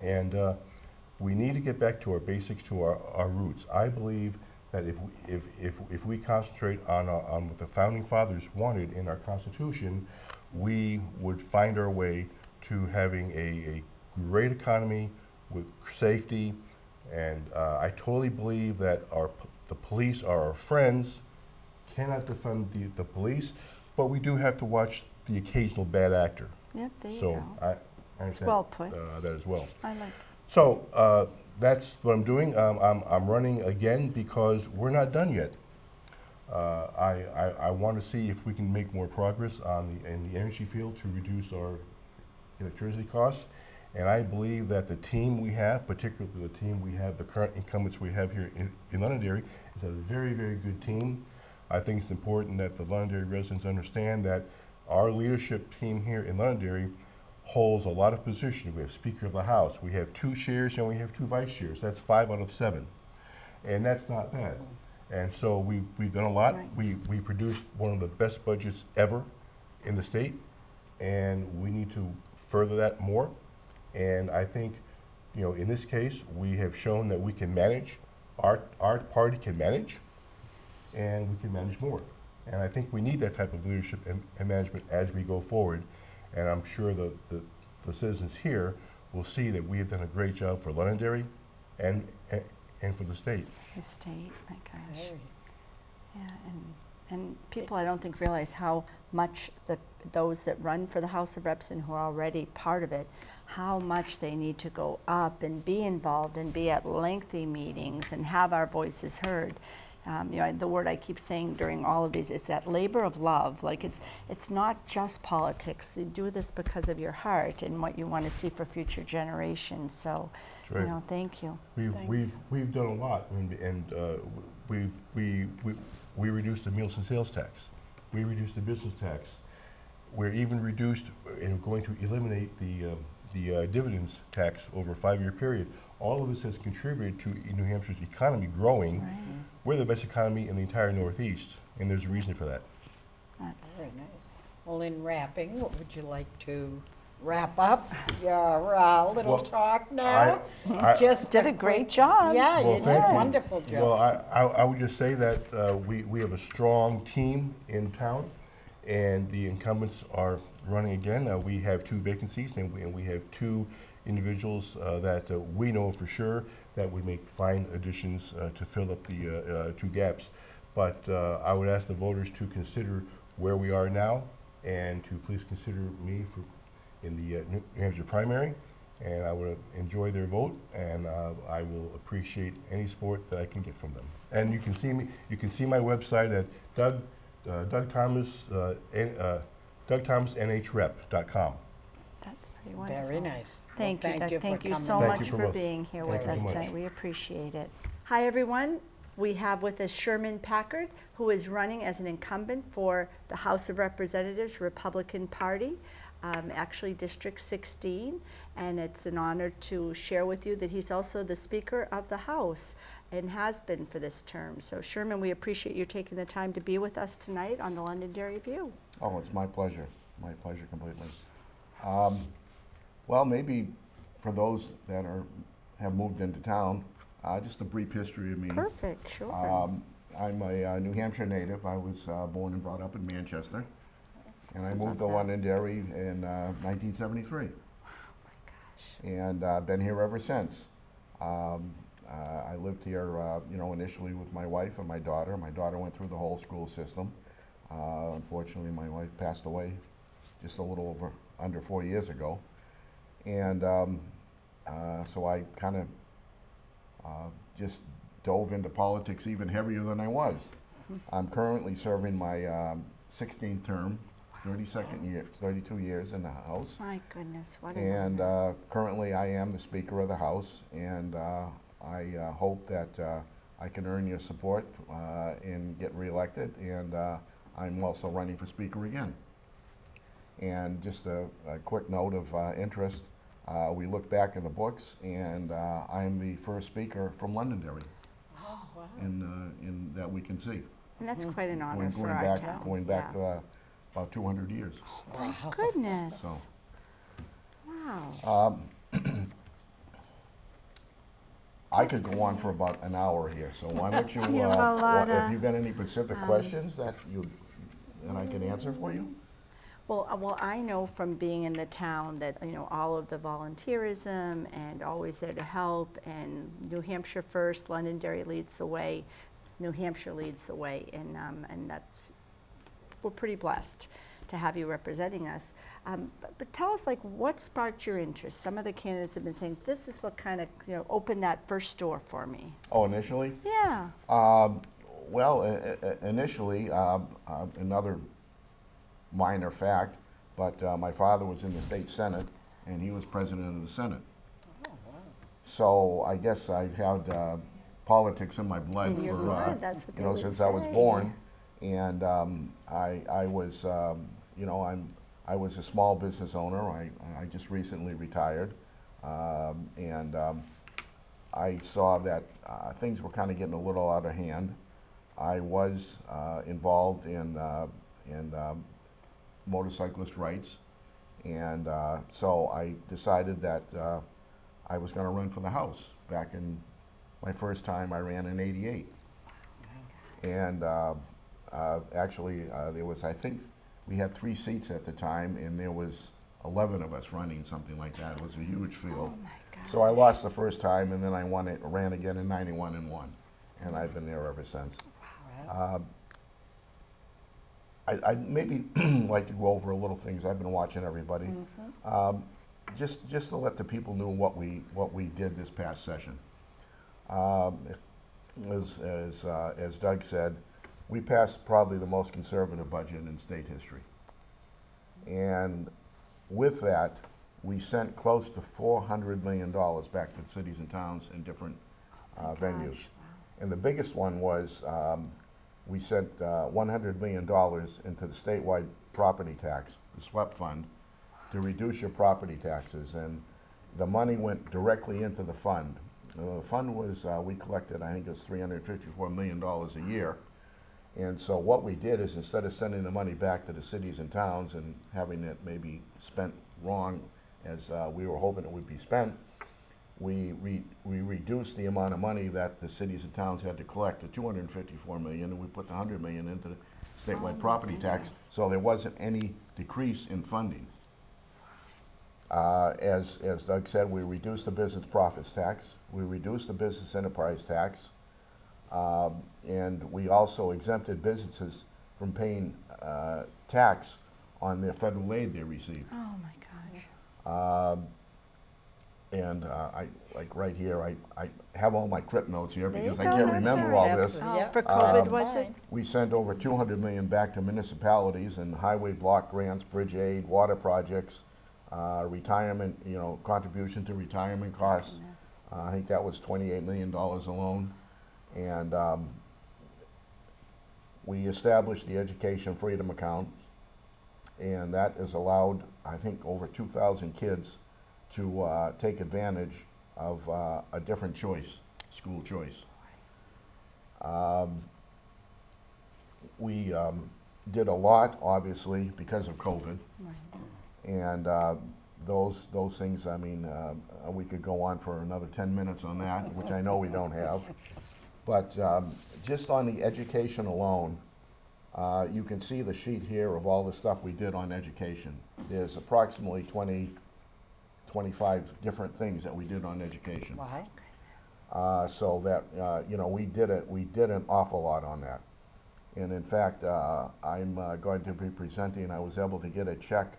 and we need to get back to our basics, to our roots. I believe that if we concentrate on what the founding fathers wanted in our Constitution, we would find our way to having a great economy with safety. And I totally believe that the police are our friends. Cannot defend the police, but we do have to watch the occasional bad actor. Yep, there you So go. I It's understand well put. that as well. I like So that's what I'm doing. I'm running again because we're not done yet. I want to see if we can make more progress in the energy field to reduce our electricity costs. And I believe that the team we have, particularly the current incumbents we have here in Londonderry, is a very, very good team. I think it's important that the Londonderry residents understand that our leadership team here in Londonderry holds a lot of positions. We have Speaker of the House, we have 2 chairs, and we have 2 vice chairs. That's 5 out of 7. And that's not bad. And so we've done a lot. Right. We produced one of the best budgets ever in the state, and we need to further that more. And I think, in this case, we have shown that we can manage, our party can manage, and we can manage more. And I think we need that type of leadership and management as we go forward. And I'm sure the citizens here will see that we have done a great job for Londonderry and for the state. the state, my gosh. Very. Yeah, and people I don't think realize how much those that run for the House of Reps and who are already part of it, how much they need to go up and be involved and be at lengthy meetings and have our voices heard. The word I keep saying during all of these is that labor of love. Like it's not just politics. You do this because of your heart and what you want to see for future generations. So, That's right. Thank you. We've done a lot, and we reduced the meals and sales tax. We reduced the business tax. We're even reduced and going to eliminate the dividends tax over a 5-year period. All of this has contributed to New Hampshire's economy growing. Right. We're the best economy in the entire Northeast, and there's a reason for that. That's Very nice. Well, in wrapping, what would you like to wrap up your little Well, talk now? I- Just did a great job. Yeah, Well, you thank did a you. wonderful job. Well, I would just say that we have a strong team in town, and the incumbents are running again. We have 2 vacancies, and we have 2 individuals that we know for sure that would make fine additions to fill up the 2 gaps. But I would ask the voters to consider where we are now, and to please consider me in the New Hampshire primary. And I would enjoy their vote, and I will appreciate any support that I can get from them. And you can see me. You can see my website at DougThomasNHRep.com. That's pretty wonderful. Very nice. Well, Thank you, Doug. for Thank you coming so in. Thank much you from for us. being here Thank with you us so much. tonight. We appreciate it. Hi, everyone. We have with us Sherman Packard, who is running as an incumbent for the House of Representatives, Republican Party, actually District 16. And it's an honor to share with you that he's also the Speaker of the House and has been for this term. So Sherman, we appreciate you taking the time to be with us tonight on the Londonderry View. Oh, it's my pleasure. My pleasure completely. Well, maybe for those that have moved into town, just a brief history of me. Perfect, sure. I'm a New Hampshire native. I was born and brought up in Manchester, and I moved to Love that. Londonderry in 1973, and been here ever since. I lived here, initially with my wife and my daughter. My daughter went through the whole school system. Unfortunately, my wife passed away just a little under 4 years ago. And so I kind of just dove into politics even heavier than I was. I'm currently serving my 16th term, 32nd year, 32 years in the House. My goodness, what a And honor. currently I am the Speaker of the House, and I hope that I can earn your support and get reelected, and I'm also running for Speaker again. And just a quick note of interest, we look back in the books, and I'm the first Speaker from Londonderry in that we can see. And that's quite an honor for Going our back, town. going back Yeah. about 200 years. My goodness. So. Wow. I could go on for about an hour here, so why don't you, You have a lot if of, you've got any specific questions that I can answer for you? Well, I know from being in the town that, all of the volunteerism and always there to help, and New Hampshire first, Londonderry leads the way, New Hampshire leads the way, and we're pretty blessed to have you representing us. But tell us, what sparked your interest? Some of the candidates have been saying, this is what kind of, opened that first door for me. Oh, initially? Yeah. Well, initially, another minor fact, but my father was in the state senate, and he was president of the Senate. Oh, wow. So I guess I've had politics in my blood In your for blood, that's what they would since I was say. born, and I was I was a small business owner. I just recently retired, and I saw that things were kind of getting a little out of hand. I was involved in motorcyclist rights, and so I decided that I was going to run for the House. Back in my first time, I ran in '88, and actually there was, I think, we had 3 seats at the time, and there was 11 of us running, something like that. It was a huge field. Oh my gosh. So I lost the first time, and then I ran again in '91 and won, and I've been there ever since. Wow. I'd maybe like to go over a little things. I've been watching everybody, just to let the people know what we did this past session. As Doug said, we passed probably the most conservative budget in state history, and with that, we sent close to $400 million back to cities and towns and different venues. Gosh, And the biggest one was we sent $100 million into the statewide property tax, the SWEP fund, to reduce your property taxes. And the money went directly into the fund. The fund was, we collected, I think it was $354 million a year. And so what we did is, instead of sending the money back to the cities and towns and having it maybe spent wrong as we were hoping it would be spent, we reduced the amount of money that the cities and towns had to collect to $254 million, and we put the $100 million into the statewide property tax, so there wasn't any decrease in funding. As Doug said, we reduced the business profits tax, we reduced the business enterprise tax, and we also exempted businesses from paying tax on their federal aid they received. Oh my gosh. And like right here, I have all my CRIP notes here There you because I go, can't that's remember all all right. this. Oh, Yeah. for COVID, That's was it? fine. We sent over $200 million back to municipalities and highway block grants, bridge aid, water projects, retirement, contribution to retirement costs. Goodness. I think that was $28 million alone. And we established the Education Freedom Account, and that has allowed, I think, over 2,000 kids to take advantage of a different choice, school choice. We did a lot, obviously, because of COVID. And those things, I mean, we could go on for another 10 minutes on that, which I know we don't have. But just on the education alone, you can see the sheet here of all the stuff we did on education. There's approximately 25 different things that we did on education. Wow. So that, we did an awful lot on that. And in fact, I'm going to be presenting, I was able to get a check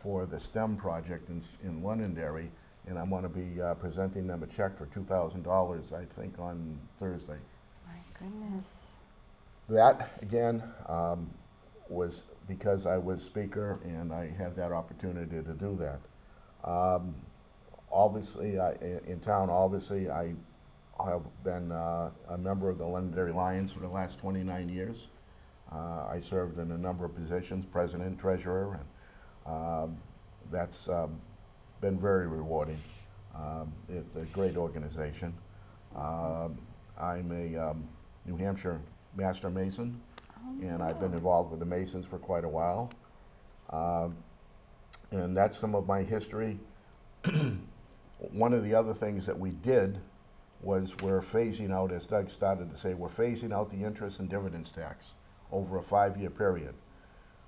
for the STEM project in Londonderry, and I'm going to be presenting them a check for $2,000, I think, on Thursday. My goodness. That, again, was because I was speaker and I had that opportunity to do that. Obviously, in town, I have been a member of the Londonderry Lions for the last 29 years. I served in a number of positions, president, treasurer, and that's been very rewarding. It's a great organization. I'm a New Hampshire Master Mason, and I've been involved with the Masons for quite a while. And that's some of my history. One of the other things that we did was we're phasing out, as Doug started to say, we're phasing out the interest and dividends tax over a 5-year period.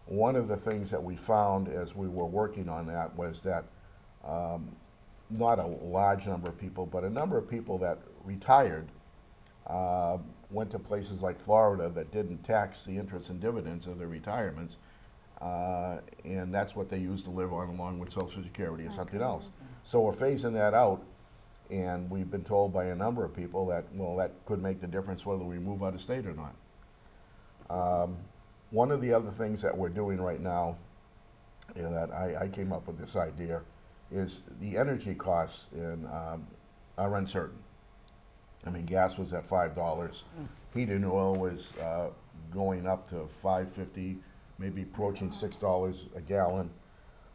One of the things that we found as we were working on that was that not a large number of people, but a number of people that retired went to places like Florida that didn't tax the interest and dividends of their retirements, and that's what they used to live on along with Social Security or something else. So we're phasing that out, and we've been told by a number of people that, well, that could make the difference whether we move out of state or not. One of the other things that we're doing right now, that I came up with this idea, is the energy costs are uncertain. I mean, gas was at $5. Heating oil was going up to $5.50, maybe approaching $6 a gallon.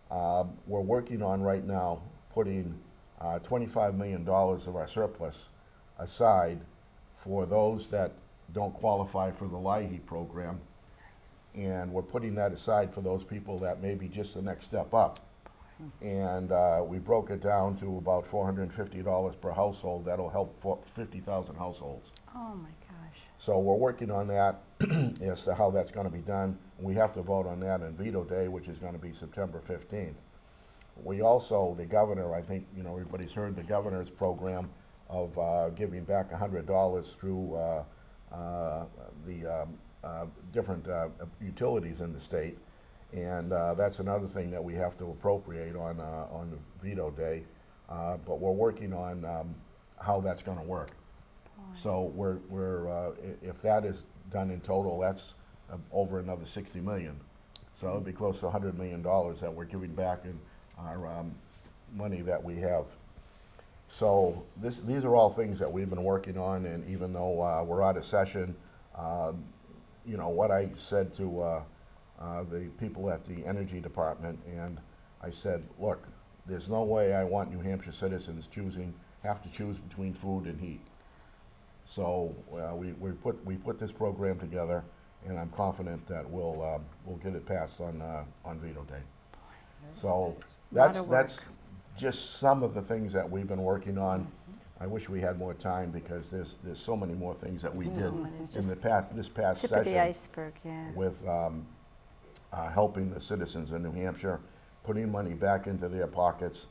We're working on right now putting $25 million of our surplus aside for those that don't qualify for the LIHEAP program. And we're putting that aside for those people that may be just the next step up. And we broke it down to about $450 per household. That'll help 50,000 households. Oh my gosh. So we're working on that as to how that's going to be done. We have to vote on that on Veto Day, which is going to be September 15th. We also, the governor, I think, you know, everybody's heard the governor's program of giving back $100 through the different utilities in the state. And that's another thing that we have to appropriate on Veto Day. But we're working on how that's going to work. So we're if that is done in total, that's over another $60 million. So it'll be close to $100 million that we're giving back in our money that we have. So these are all things that we've been working on, and even though we're out of session, you know, what I said to the people at the Energy Department, and I said, look, there's no way I want New Hampshire citizens have to choose between food and heat. So we put this program together, and I'm confident that we'll get it passed on Veto Day. So that's just some of the things that we've been working on. I wish we had more time because there's so many more things that we did in this past Tip session of the iceberg, yeah. with helping the citizens in New Hampshire, putting money back into their pockets,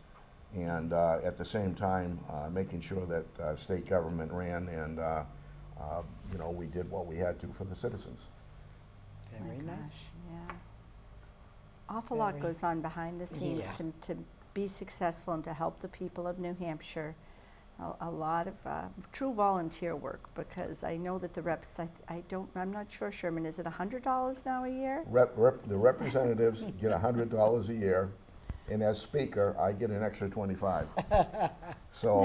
and at the same time making sure that state government ran, and you know, we did what we had to for the citizens. Very nice. Yeah. Awful lot Very- goes on behind the scenes Yeah. to be successful and to help the people of New Hampshire. A lot of true volunteer work, because I know that the reps, I'm not sure, Sherman, is it $100 now a year? The representatives get $100 a year, and as speaker, I get an extra 25. So,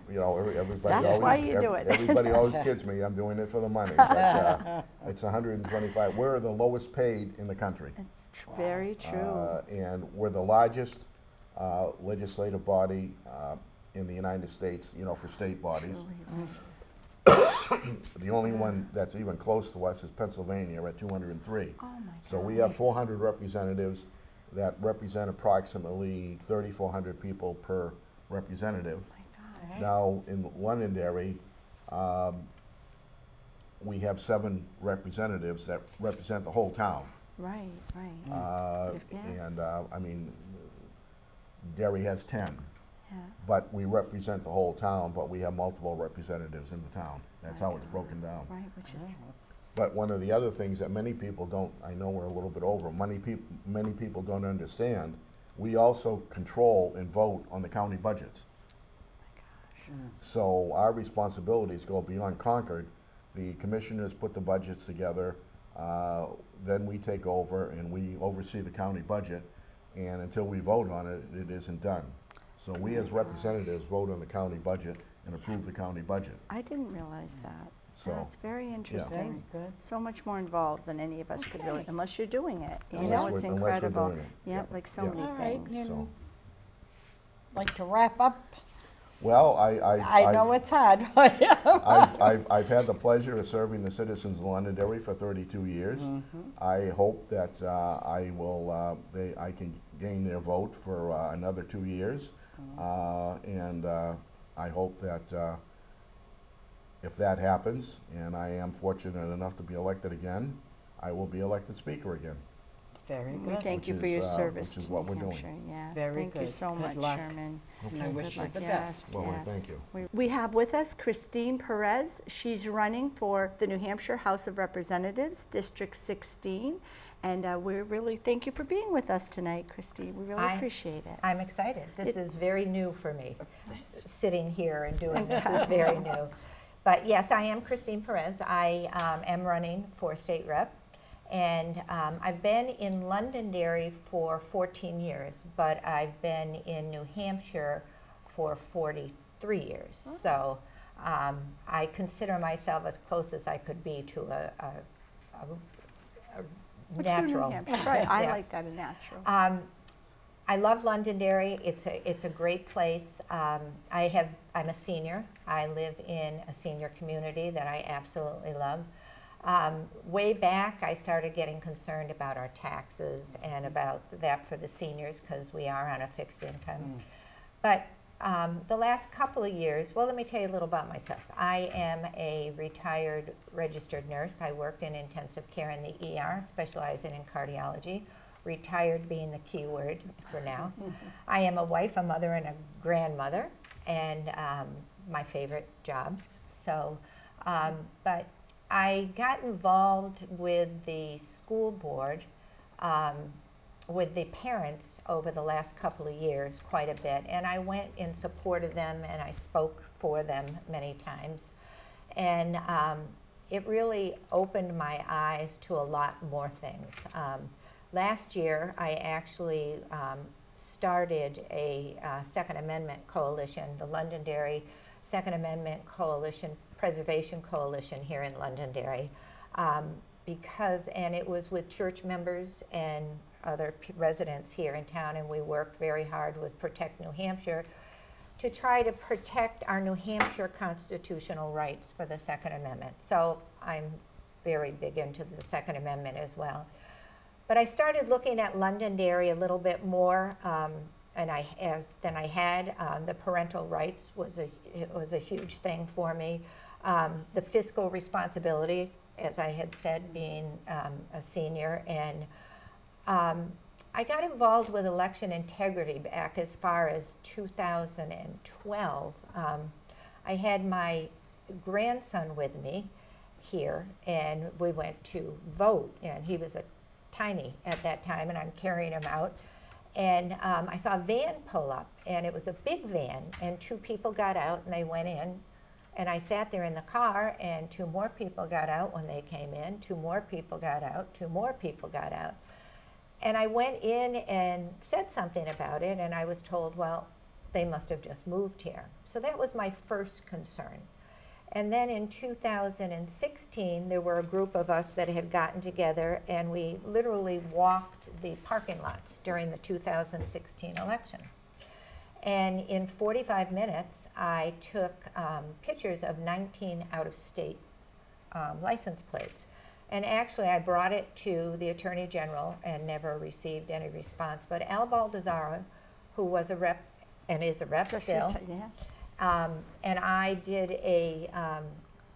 you know, everybody That's always, why you do it. Everybody always kids me, I'm doing it for the money. But, it's 125. We're the lowest paid in the country. It's very true. And we're the largest legislative body in the United States, you know, for state bodies. Truly. The only one that's even close to us is Pennsylvania at 203. Oh my So we God. have 400 representatives that represent approximately 3,400 people per representative. Oh my gosh. Now, in Londonderry, we have 7 representatives that represent the whole town. Right, right. Yeah. And, I mean, Derry has 10. Yeah. But we represent the whole town, but we have multiple representatives in the town. That's how it's broken down. Right, which is, But one of the other things that many people don't, I know we're a little bit over, many people don't understand, we also control and vote on the county budgets. So our responsibilities go beyond Concord. The commissioners put the budgets together. Then we take over and we oversee the county budget, and until we vote on it, it isn't done. So we as representatives vote on the county budget and approve the county budget. I didn't realize that. So, That's very interesting. Very good. So much more involved than any of us could really, unless you're doing it. You Unless know, we're- it's unless we're incredible. doing it. Yep, Yep. like so Yep. many All right, things. you So, Like to wrap up? well, I know it's hard. I've had the pleasure of serving the citizens of Londonderry for 32 years. I hope that I can gain their vote for another 2 years, and I hope that if that happens, and I am fortunate enough to be elected again, I will be elected speaker again. Very We good. thank you Which for your is, service which is to what New we're doing. Hampshire. Yeah, Very thank you good. so Good much, luck. Sherman. And I wish you Good the luck. best. Well, Yes. thank you. We have with us Christine Perez. She's running for the New Hampshire House of Representatives, District 16. And we really thank you for being with us tonight, Christine. We really appreciate it. I'm excited. This is very new for me. Sitting here and doing this is very new. But yes, I am Christine Perez. I am running for state rep. And I've been in Londonderry for 14 years, but I've been in New Hampshire for 43 years. So I consider myself as close as I could be to a But you're New natural. Hampshire, right? I Yeah. like that, a natural. I love Londonderry. It's a great place. I'm a senior. I live in a senior community that I absolutely love. Way back, I started getting concerned about our taxes and about that for the seniors because we are on a fixed income. But the last couple of years, well, let me tell you a little about myself. I am a retired registered nurse. I worked in intensive care in the ER, specializing in cardiology. Retired being the key word for now. I am a wife, a mother, and a grandmother, and my favorite jobs. So, but I got involved with the school board, with the parents over the last couple of years quite a bit, and I went in support of them and I spoke for them many times. And it really opened my eyes to a lot more things. Last year, I actually started a Second Amendment coalition, the Londonderry Second Amendment Coalition, Preservation Coalition here in Londonderry, and it was with church members and other residents here in town, and we worked very hard with Protect New Hampshire to try to protect our New Hampshire constitutional rights for the Second Amendment. So I'm very big into the Second Amendment as well. But I started looking at Londonderry a little bit more, than I had. The parental rights was a huge thing for me. The fiscal responsibility, as I had said, being a senior, and I got involved with election integrity back as far as 2012. I had my grandson with me here, and we went to vote, and he was tiny at that time, and I'm carrying him out. And I saw a van pull up, and it was a big van, and 2 people got out, and they went in. And I sat there in the car, and 2 more people got out when they came in, 2 more people got out, 2 more people got out. And I went in and said something about it, and I was told, well, they must have just moved here. So that was my first concern. And then in 2016, there were a group of us that had gotten together, and we literally walked the parking lots during the 2016 election. And in 45 minutes, I took pictures of 19 out-of-state license plates. And actually, I brought it to the Attorney General and never received any response. But Al Baldassarre, who was a rep and is a rep still, and I did a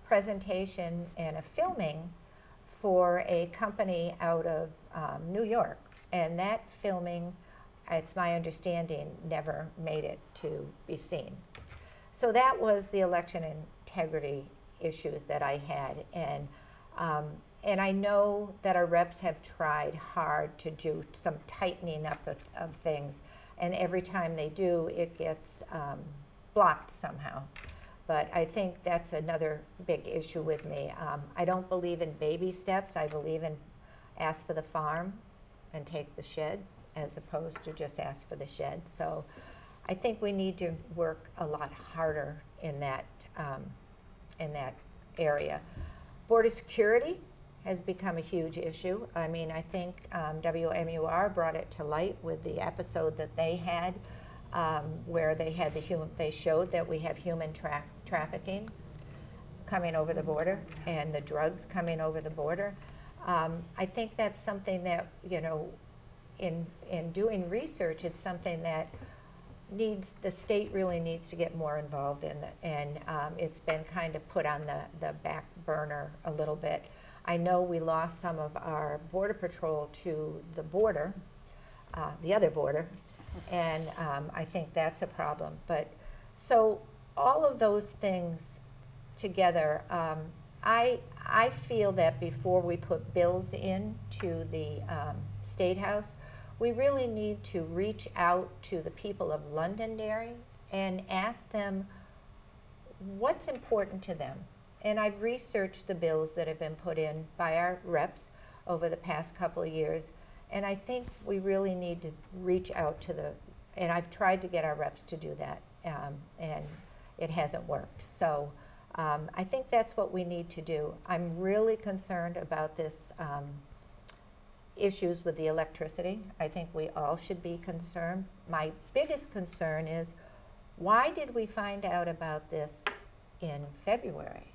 presentation and a filming for a company out of New York. And that filming, it's my understanding, never made it to be seen. So that was the election integrity issues that I had. And I know that our reps have tried hard to do some tightening up of things. And every time they do, it gets blocked somehow. But I think that's another big issue with me. I don't believe in baby steps. I believe in ask for the farm and take the shed, as opposed to just ask for the shed. So I think we need to work a lot harder in that area. Border security has become a huge issue. I mean, I think WMUR brought it to light with the episode that they had, where they had they showed that we have human trafficking coming over the border and the drugs coming over the border. I think that's something that, you know, in doing research, it's something that the state really needs to get more involved in, and it's been kind of put on the back burner a little bit. I know we lost some of our border patrol to the border, the other border, and I think that's a problem. But so all of those things together, I feel that before we put bills into the State House, we really need to reach out to the people of Londonderry and ask them what's important to them. And I've researched the bills that have been put in by our reps over the past couple of years, and I think we really need to reach out to and I've tried to get our reps to do that, and it hasn't worked. So I think that's what we need to do. I'm really concerned about this issues with the electricity. I think we all should be concerned. My biggest concern is, why did we find out about this in February?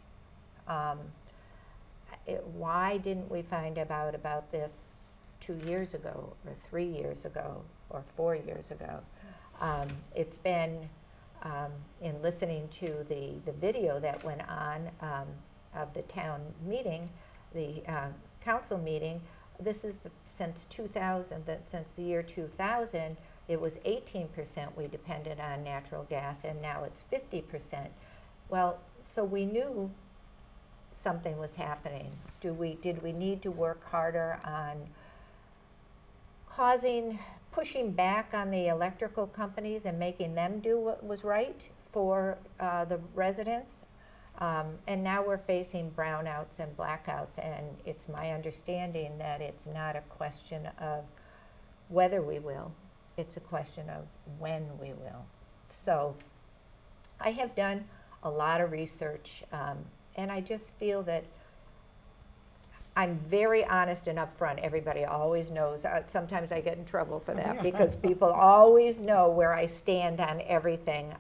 Why didn't we find out about this 2 years ago, or 3 years ago, or 4 years ago? It's been, in listening to the video that went on of the town meeting, the council meeting, this is since 2000, since the year 2000, it was 18% we depended on natural gas, and now it's 50%. Well, so we knew something was happening. Did we need to work harder on pushing back on the electrical companies and making them do what was right for the residents? And now we're facing brownouts and blackouts, and it's my understanding that it's not a question of whether we will, it's a question of when we will. So I have done a lot of research, and I just feel that I'm very honest and upfront. Everybody always knows. Sometimes I get in trouble for that because people always know where I stand on everything.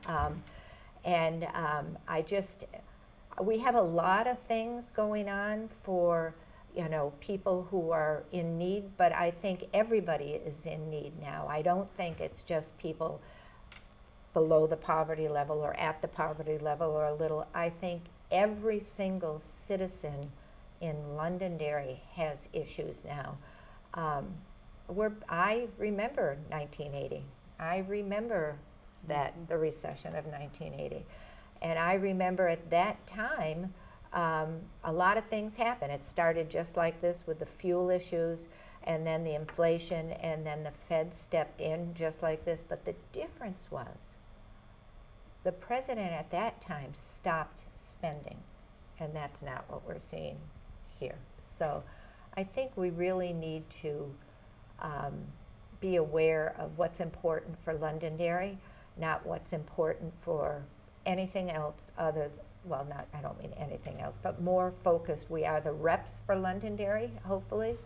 We have a lot of things going on for, you know, people who are in need, but I think everybody is in need now. I don't think it's just people below the poverty level or at the poverty level or a little. I think every single citizen in Londonderry has issues now. I remember 1980. I remember the recession of 1980. And I remember at that time, a lot of things happened. It started just like this with the fuel issues, and then the inflation, and then the Fed stepped in just like this. But the difference was, the president at that time stopped spending, and that's not what we're seeing here. So I think we really need to be aware of what's important for Londonderry, not what's important for anything else other, I don't mean anything else, but more focused. We are the reps for Londonderry, hopefully.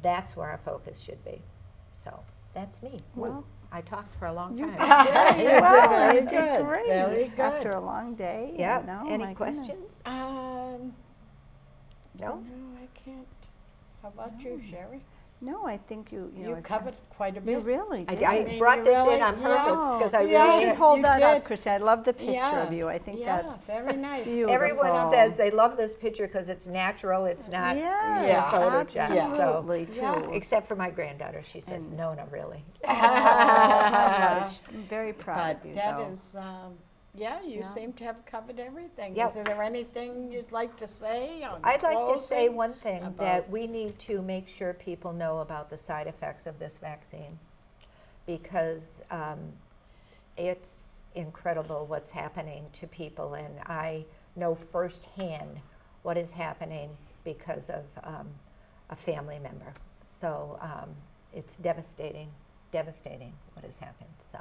That's where our focus should be. So that's me. Well, I talked for a long you time. did very well. Very You did good. great. Very good. After a long day. Yeah. You know, Any my questions? goodness. No, No? I can't. How about you, Sherry? No, I think you know. You it's covered quite a You bit. really did. I mean, brought you this really- in on purpose because I yeah. You really should hold You that up, did. Christine. I love the picture Yeah. of you. I think Yeah, that's very nice. beautiful. Everyone says they love this picture because it's natural. It's not Yes, Photogenic. So, absolutely, too. Yeah. except for my granddaughter, she says, And- "No, not really." I'm very proud But of you, that though. is, you Yeah. seem to have covered everything. Yep. Is there anything you'd like to say on I'd like to say closing? one thing, that about- we need to make sure people know about the side effects of this vaccine, because it's incredible what's happening to people, and I know firsthand what is happening because of a family member. So it's devastating what has happened. So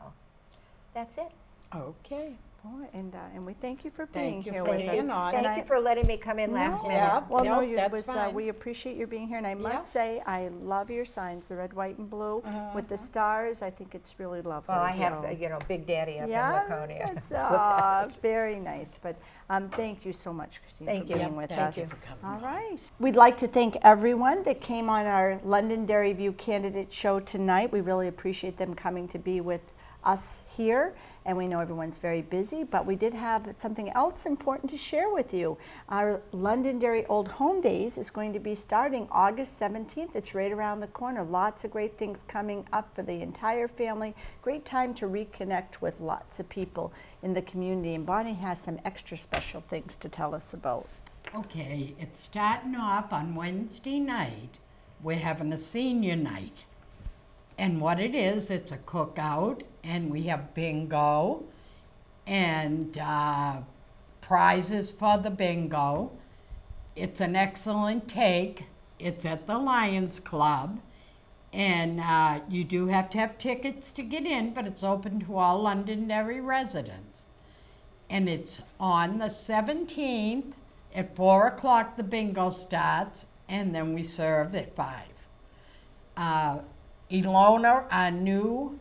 that's it. Okay. Boy, and we thank you for being Thank you here for with us. being on. Thank you for letting me come in last No. minute. Yeah. Well, no, Nope, that's fine. we appreciate your being here, and I must Yeah. say, I love your signs, the red, white, and blue with the stars. I think it's really lovely. Well, I so- have, Big Daddy up in Yeah, Laconia. it's very nice. But thank you so much, Christine, Thank for you. being with Thank us. you for coming All on. right. We'd like to thank everyone that came on our Londonderry View candidate show tonight. We really appreciate them coming to be with us here. And we know everyone's very busy, but we did have something else important to share with you. Our Londonderry Old Home Days is going to be starting August 17th. It's right around the corner. Lots of great things coming up for the entire family. Great time to reconnect with lots of people in the community. And Bonnie has some extra special things to tell us about. Okay, it's starting off on Wednesday night. We're having a senior night. And what it is, it's a cookout, and we have bingo and prizes for the bingo. It's an excellent take. It's at the Lions Club. And you do have to have tickets to get in, but it's open to all Londonderry residents. And it's on the 17th at 4 o'clock. The bingo starts, and then we serve at 5. Ilona, our new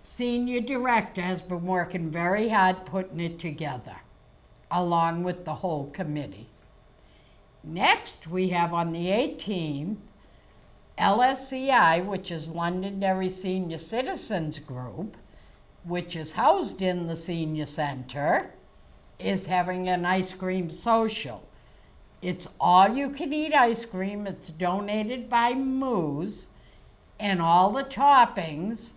senior director, has been working very hard putting it together, along with the whole committee. Next, we have on the 18th, LSCI, which is Londonderry Senior Citizens Group, which is housed in the senior center, is having an ice cream social. It's all-you-can-eat ice cream. It's donated by Moose, and all the toppings,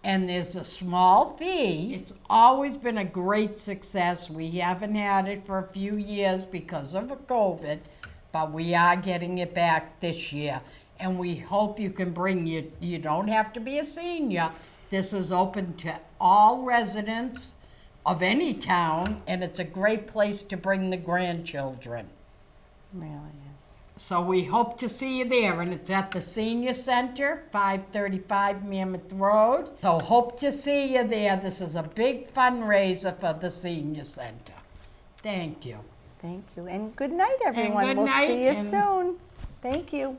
and there's a small fee. It's always been a great success. We haven't had it for a few years because of COVID, but we are getting it back this year. And we hope you can bring you don't have to be a senior. This is open to all residents of any town, and it's a great place to bring the grandchildren. Really is. So we hope to see you there, and it's at the Senior Center, 535 Mammoth Road. So hope to see you there. This is a big fundraiser for the Senior Center. Thank you. Thank you. And good night, everyone. good We'll night, see you and- soon. Thank you.